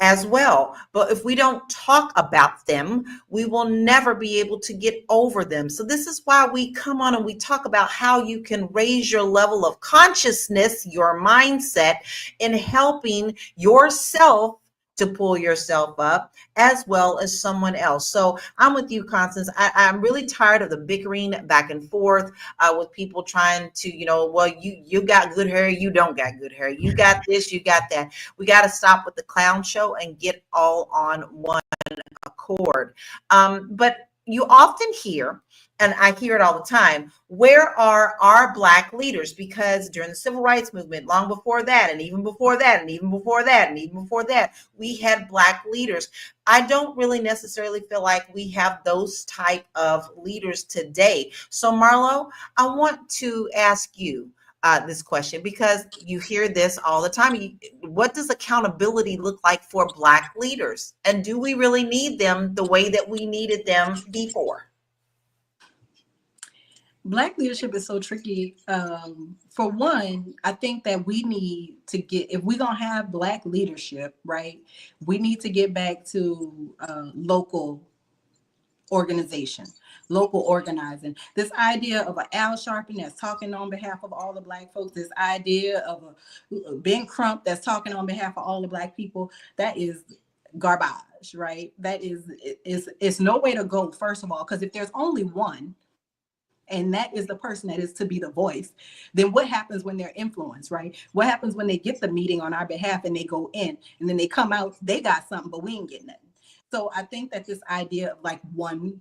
as well. But if we don't talk about them, we will never be able to get over them. So this is why we come on and we talk about how you can raise your level of consciousness, your mindset, in helping yourself to pull yourself up, as well as someone else. So I'm with you, Constance. I'm really tired of the bickering back and forth with people trying to, well, you got good hair, you don't got good hair. You got this, you got that. We got to stop with the clown show and get all on one accord. But you often hear, and I hear it all the time, where are our Black leaders? Because during the civil rights movement, long before that, and even before that, and even before that, and even before that, we had Black leaders. I don't really necessarily feel like we have those type of leaders today. So Marlo, I want to ask you this question, because you hear this all the time. What does accountability look like for Black leaders? And do we really need them the way that we needed them before? Black leadership is so tricky. For one, I think that we need to if we're going to have Black leadership, right, we need to get back to local organization, local organizing. This idea of an Al Sharpton that's talking on behalf of all the Black folks, this idea of a Ben Crump that's talking on behalf of all the Black people, that is garbage, right? That is no way to go, first of all, because if there's only one, and that is the person that is to be the voice, then what happens when they're influenced, right? What happens when they get the meeting on our behalf and they go in and then they come out, they got something, but we ain't getting nothing. So I think that this idea of like one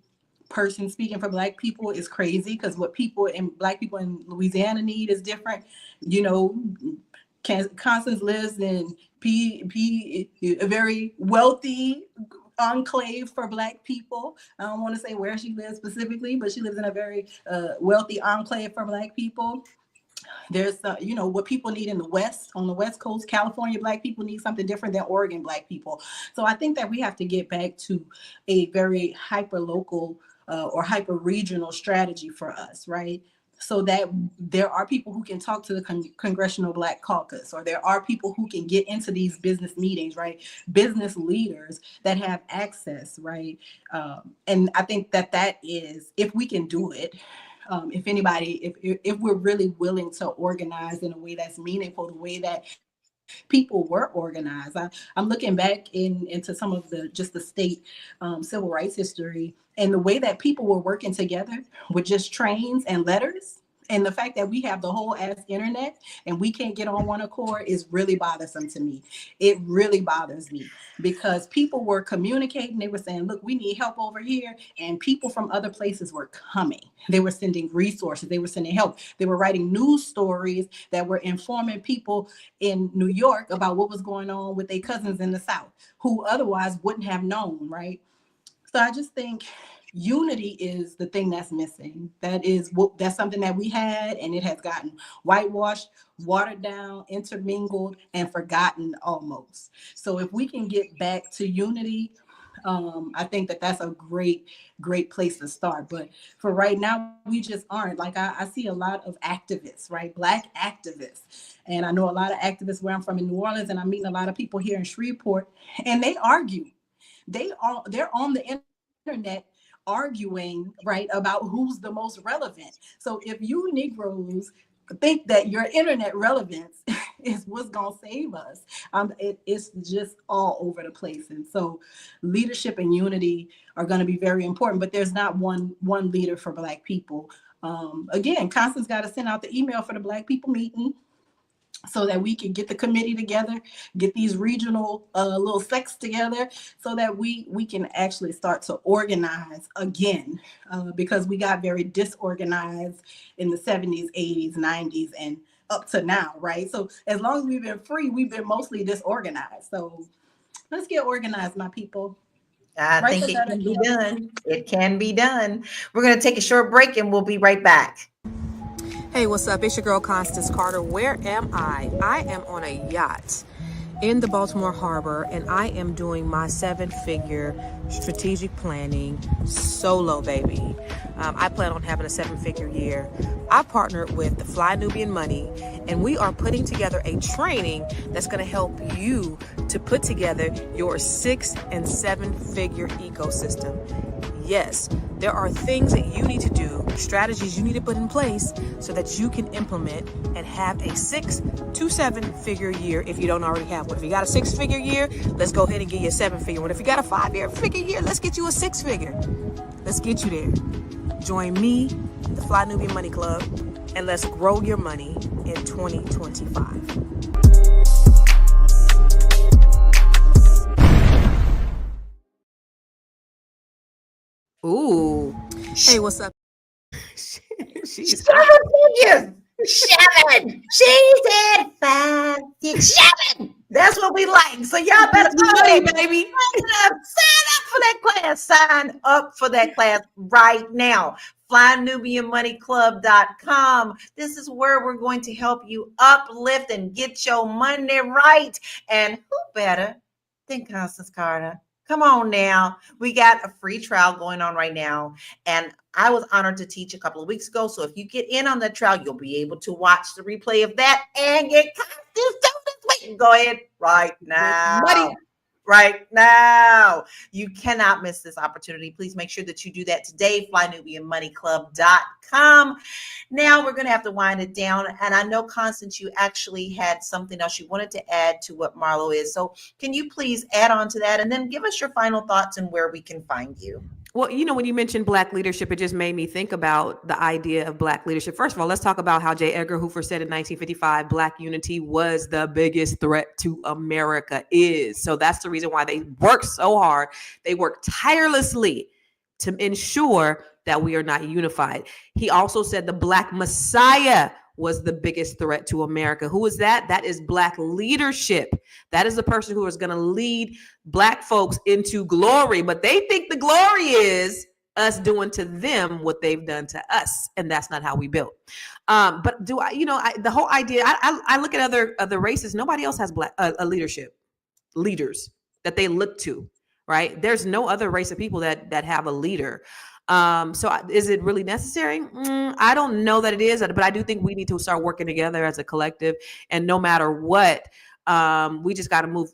person speaking for Black people is crazy, because what Black people in Louisiana need is different. Constance lives in a very wealthy enclave for Black people. I don't want to say where she lives specifically, but she lives in a very wealthy enclave for Black people. There's what people need in the West, on the West Coast, California Black people need something different than Oregon Black people. So I think that we have to get back to a very hyper local or hyper regional strategy for us, right? So that there are people who can talk to the Congressional Black Caucus, or there are people who can get into these business meetings, right? Business leaders that have access, right? And I think that is, if we can do it, if we're really willing to organize in a way that's meaningful, the way that people were organized. I'm looking back into some of the state civil rights history, and the way that people were working together with just trains and letters, And the fact that we have the whole ass internet and we can't get on one accord is really bothersome to me. It really bothers me because people were communicating. They were saying, look, we need help over here. And people from other places were coming. They were sending resources. They were sending help. They were writing news stories that were informing people in New York about what was going on with their cousins in the South who otherwise wouldn't have known, right? So I just think unity is the thing that's missing. That's something that we had, and it has gotten whitewashed, watered down, intermingled, and forgotten almost. So if we can get back to unity, I think that's a great place to start. But for right now, we just aren't. Like I see a lot of activists, right? Black activists. And I know a lot of activists where I'm from in New Orleans, and I'm meeting a lot of people here in Shreveport, and they argue. They're on the internet arguing, right, about who's the most relevant. So if you Negroes think that your internet relevance is what's gonna save us, it's just all over the place. And so leadership and unity are going to be very important, but there's not one leader for Black people. Again, Constance got to send out the email for the Black people meeting so that we can get the committee together, get these regional little sects together so that we can actually start to organize again, because we got very disorganized in the 70s, 80s, 90s, and up to now, right? So as long as we've been free, we've been mostly disorganized. So let's get organized, my people. I think it can be done. It can be done. We're going to take a short break and we'll be right back. Hey, what's up? It's your girl, Constance Carter. Where am I? I am on a yacht in the Baltimore Harbor, and I am doing my 7-figure strategic planning solo, baby. I plan on having a 7-figure year. I partnered with the Fly Nubian Money, and we are putting together a training that's going to help you to put together your 6- and 7-figure ecosystem. Yes, there are things that you need to do, strategies you need to put in place so that you can implement and have a 6 to 7-figure year if you don't already have one. If you got a 6-figure year, let's go ahead and get you a 7-figure one. If you got a 5-figure year, let's get you a 6-figure. Let's get you there. Join me, the Fly Nubian Money Club, and let's grow your money in 2025. Ooh. Hey, what's up? She's 7 figures. 7. She said 5, 6, 7. That's what we like. So y'all better go ahead, baby. Sign up for that class. Sign up for that class right now. FlyNubianMoneyClub.com. This is where we're going to help you uplift and get your money right. And who better than Constance Carter? Come on now. We got a free trial going on right now. And I was honored to teach a couple of weeks ago. So if you get in on the trial, you'll be able to watch the replay of that and get Constance. Go ahead right now. Money. Right now. You cannot miss this opportunity. Please make sure that you do that today. FlyNubianMoneyClub.com. Now we're going to have to wind it down. And I know, Constance, you actually had something else you wanted to add to what Marlo is. So can you please add on to that and then give us your final thoughts and where we can find you? Well, you know, when you mentioned Black leadership, it just made me think about the idea of Black leadership. First of all, let's talk about how J. Edgar Hoover said in 1955, Black unity was the biggest threat to America is. So that's the reason why they work so hard. They work tirelessly to ensure that we are not unified. He also said the Black Messiah was the biggest threat to America. Who is that? That is Black leadership. That is the person who is going to lead Black folks into glory. But they think the glory is us doing to them what they've done to us. And that's not how we built. But do I, you know, the whole idea, I look at other races. Nobody else has Black leadership leaders that they look to, right? There's no other race of people that have a leader. So is it really necessary? I don't know that it is, but I do think we need to start working together as a collective. And no matter what, we just got to move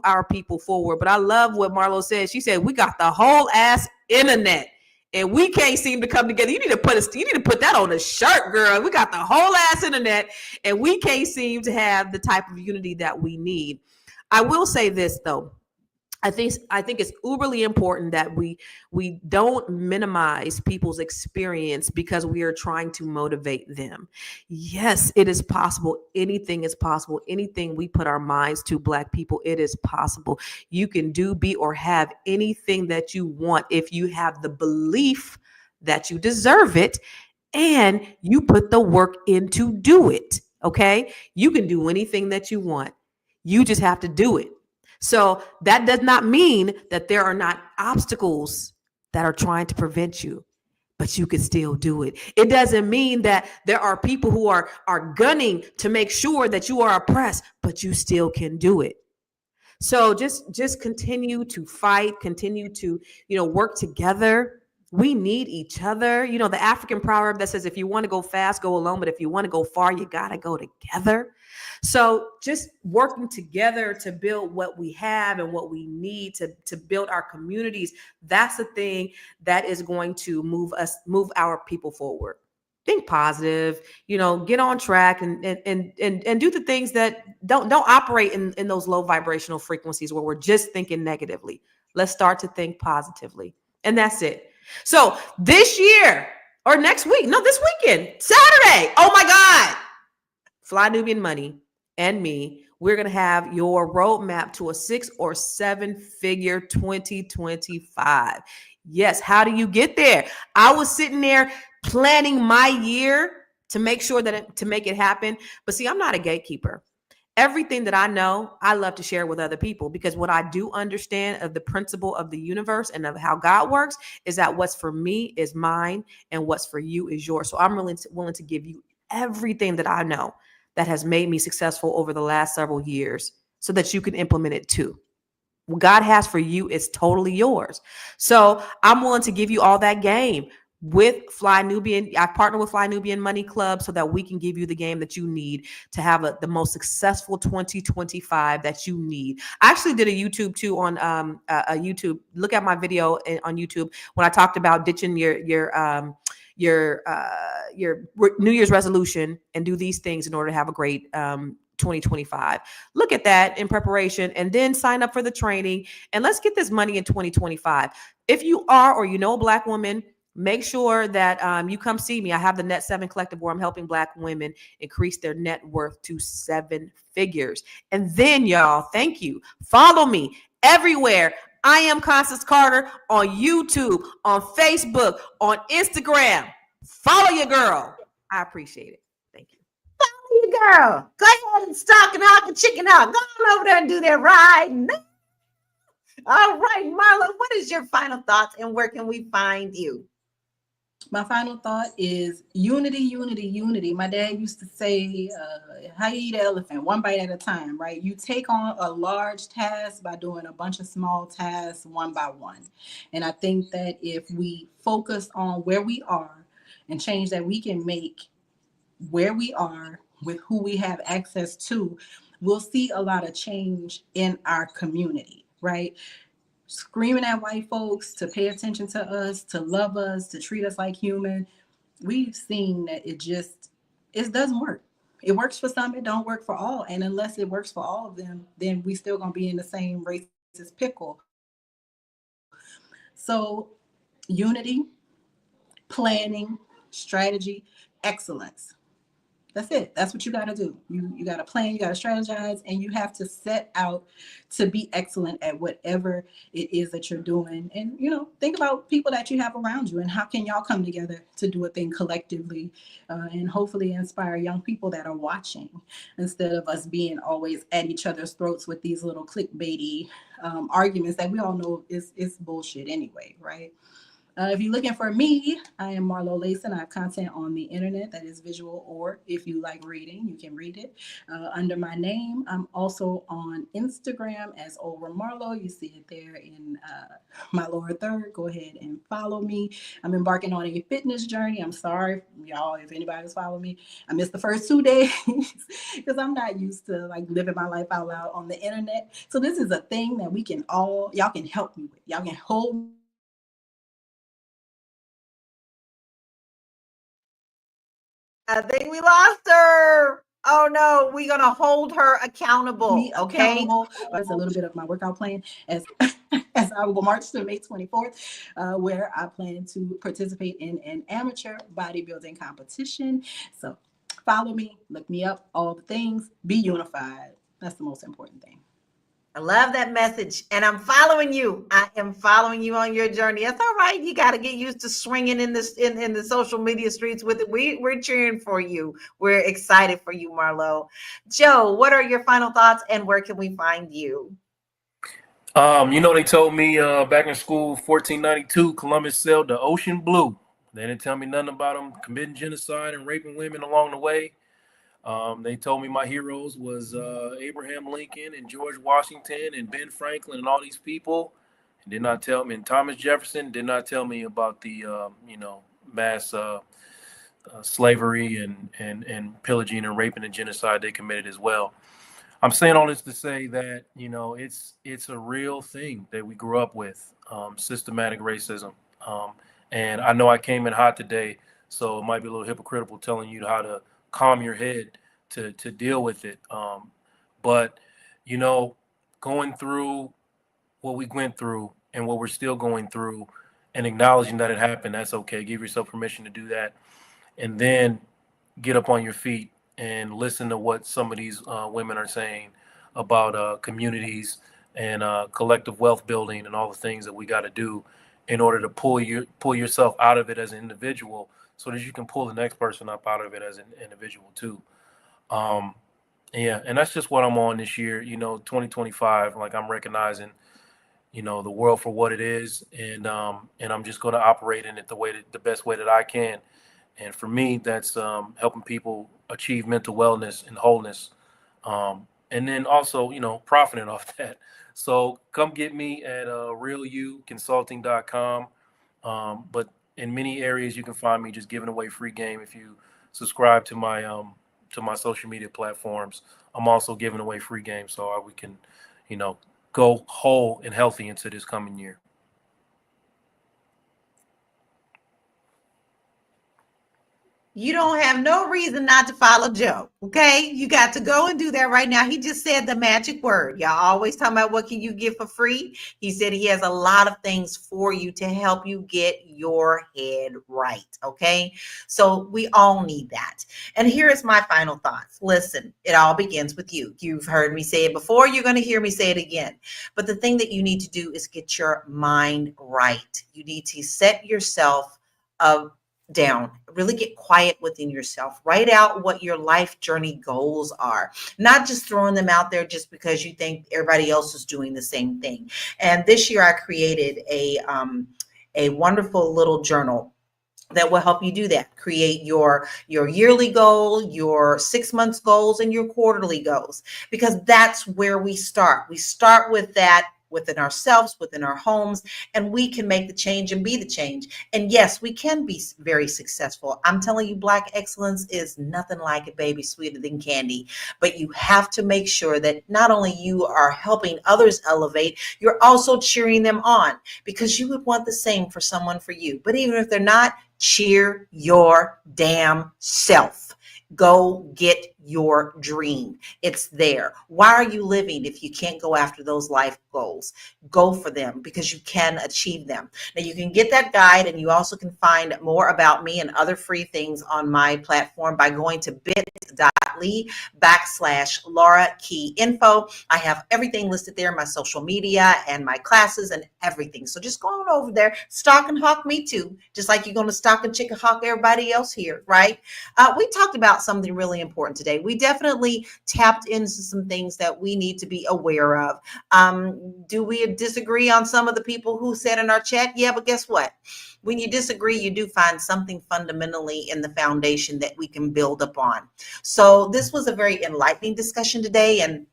our people forward. But I love what Marlo said. She said, we got the whole ass internet and we can't seem to come together. You need to put that on a shirt, girl. We got the whole ass internet and we can't seem to have the type of unity that we need. I will say this though. I think it's uberly important that we don't minimize people's experience because we are trying to motivate them. Yes, it is possible. Anything is possible. Anything we put our minds to, Black people, it is possible. You can do, be, or have anything that you want if you have the belief that you deserve it and you put the work in to do it. Okay? You can do anything that you want. You just have to do it. So that does not mean that there are not obstacles that are trying to prevent you, but you can still do it. It doesn't mean that there are people who are gunning to make sure that you are oppressed, but you still can do it. So just continue to fight, continue to, work together. We need each other. The African proverb that says, if you want to go fast, go alone. But if you want to go far, you got to go together. So just working together to build what we have and what we need to build our communities. That's the thing that is going to move our people forward. Think positive, get on track and do the things that don't operate in those low vibrational frequencies where we're just thinking negatively. Let's start to think positively. And that's it. So this year or next week, no, this weekend, Saturday. Oh my God. Fly Nubian Money and me, we're going to have your roadmap to a 6 or 7 figure 2025. Yes. How do you get there? I was sitting there planning my year to make sure to make it happen. But see, I'm not a gatekeeper. Everything that I know, I love to share with other people, because what I do understand of the principle of the universe and of how God works is that what's for me is mine and what's for you is yours. So I'm really willing to give you everything that I know that has made me successful over the last several years so that you can implement it too. What God has for you is totally yours. So I'm willing to give you all that game with Fly Nubian. I partner with Fly Nubian Money Club so that we can give you the game that you need to have the most successful 2025 that you need. I actually did a YouTube too on a YouTube. Look at my video on YouTube when I talked about ditching your New Year's resolution and do these things in order to have a great 2025. Look at that in preparation and then sign up for the training and let's get this money in 2025. If you are or a Black woman, make sure that you come see me. I have the Net 7 Collective where I'm helping Black women increase their net worth to 7 figures. And then y'all, thank you. Follow me everywhere. I am Constance Carter on YouTube, on Facebook, on Instagram. Follow your girl. I appreciate it. Thank you. Follow your girl. Go ahead and stalk and hawk and chicken hawk. Go on over there and do that right now. All right, Marla, what is your final thoughts and where can we find you? My final thought is unity, unity, unity. My dad used to say, how you eat an elephant, one bite at a time, right? You take on a large task by doing a bunch of small tasks one by one. And I think that if we focus on where we are and change that we can make where we are with who we have access to, we'll see a lot of change in our community, right? Screaming at white folks to pay attention to us, to love us, to treat us like human. We've seen that it doesn't work. It works for some, it don't work for all. And unless it works for all of them, then we still gonna be in the same racist pickle. So unity, planning, strategy, excellence. That's it. That's what you got to do. You got to plan, you got to strategize, and you have to set out to be excellent at whatever it is that you're doing. And, think about people that you have around you and how can y'all come together to do a thing collectively and hopefully inspire young people that are watching instead of us being always at each other's throats with these little clickbaity arguments that we all know is bullshit anyway, right? If you're looking for me, I am Marlo Layson. I have content on the internet that is visual, or if you like reading, you can read it under my name. I'm also on Instagram as Over Marlo. You see it there in my lower third. Go ahead and follow me. I'm embarking on a fitness journey. I'm sorry, y'all, if anybody's following me. I missed the first 2 days because I'm not used to living my life out loud on the internet. So this is a thing that y'all can help me with. Y'all can hold I think we lost her. Oh no, we're gonna hold her accountable. Me Okay. accountable. That's a little bit of my workout plan as as I will march to May 24th, where I plan to participate in an amateur bodybuilding competition. So follow me, look me up, all the things. Be unified. That's the most important thing. I love that message, and I'm following you. I am following you on your journey. That's all right. You got to get used to swinging in this in the social media streets with it. We're cheering for you. We're excited for you, Marlo. Joe, what are your final thoughts, and where can we find you? They told me back in school, 1492, Columbus sailed the ocean blue. They didn't tell me nothing about them committing genocide and raping women along the way. They told me my heroes was Abraham Lincoln and George Washington and Ben Franklin and all these people. And did not tell me, and Thomas Jefferson did not tell me about the mass slavery and pillaging and raping and genocide they committed as well. I'm saying all this to say that it's a real thing that we grew up with, systematic racism. And I know I came in hot today, so it might be a little hypocritical telling you how to calm your head to deal with it. But going through what we went through and what we're still going through, and acknowledging that it happened, that's okay. Give yourself permission to do that, and then get up on your feet and listen to what some of these women are saying about communities and collective wealth building and all the things that we got to do in order to pull yourself out of it as an individual, so that you can pull the next person up out of it as an individual too. Yeah, and that's just what I'm on this year. 2025. Like, I'm recognizing, the world for what it is, and I'm just going to operate in it the best way that I can. And for me, that's helping people achieve mental wellness and wholeness, and then also, profiting off that. So come get me at realuconsulting.com. But in many areas, you can find me just giving away free game if you subscribe to my social media platforms. I'm also giving away free game so we can, go whole and healthy into this coming year. You don't have no reason not to follow Joe. Okay. You got to go and do that right now. He just said the magic word. Y'all always talking about what can you get for free. He said he has a lot of things for you to help you get your head right. Okay. So we all need that. And here is my final thoughts. Listen, it all begins with you. You've heard me say it before. You're going to hear me say it again. But the thing that you need to do is get your mind right. You need to set yourself down, really get quiet within yourself, write out what your life journey goals are, not just throwing them out there just because you think everybody else is doing the same thing. And this year I created a wonderful little journal that will help you do that. Create your yearly goal, your 6 months goals, and your quarterly goals, because that's where we start. We start with that within ourselves, within our homes, and we can make the change and be the change. And yes, we can be very successful. I'm telling you, Black excellence is nothing like a baby, sweeter than candy. But you have to make sure that not only you are helping others elevate, you're also cheering them on, because you would want the same for someone for you. But even if they're not, cheer your damn self. Go get your dream. It's there. Why are you living if you can't go after those life goals? Go for them, because you can achieve them. Now, you can get that guide, and you also can find more about me and other free things on my platform by going to bit.ly/Laura Key Info. I have everything listed there, my social media and my classes and everything. So just go on over there, stalk and hawk me too, just like you're going to stalk and chicken hawk everybody else here, right? We talked about something really important today. We definitely tapped into some things that we need to be aware of. Do we disagree on some of the people who said in our chat? Yeah, but guess what? When you disagree, you do find something fundamentally in the foundation that we can build upon. So this was a very enlightening discussion today, and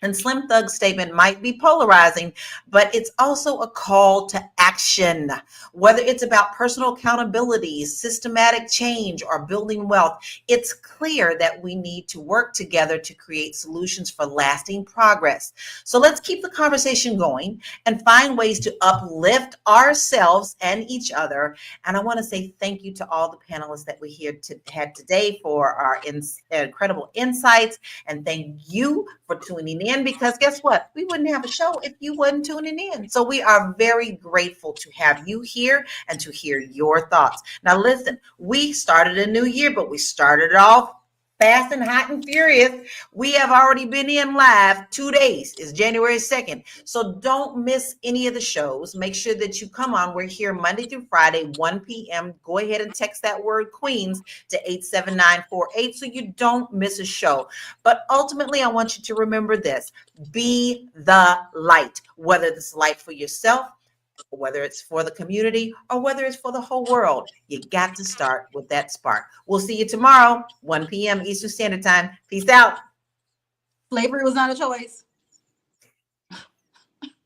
And Slim Thug's statement might be polarizing, but it's also a call to action. Whether it's about personal accountability, systematic change, or building wealth, it's clear that we need to work together to create solutions for lasting progress. So let's keep the conversation going and find ways to uplift ourselves and each other. And I want to say thank you to all the panelists that we had today for our incredible insights. And thank you for tuning in, because guess what? We wouldn't have a show if you wasn't tuning in. So we are very grateful to have you here and to hear your thoughts. Now, listen, we started a new year, but we started it off fast and hot and furious. We have already been in live 2 days. It's January 2nd. So don't miss any of the shows. Make sure that you come on. We're here Monday through Friday, 1 p.m. Go ahead and text that word Queens to 87948 so you don't miss a show. But ultimately, I want you to remember this. Be the light, whether it's light for yourself, whether it's for the community, or whether it's for the whole world. You got to start with that spark. We'll see you tomorrow, 1 p.m. Eastern Standard Time. Peace out. Slavery was not a choice.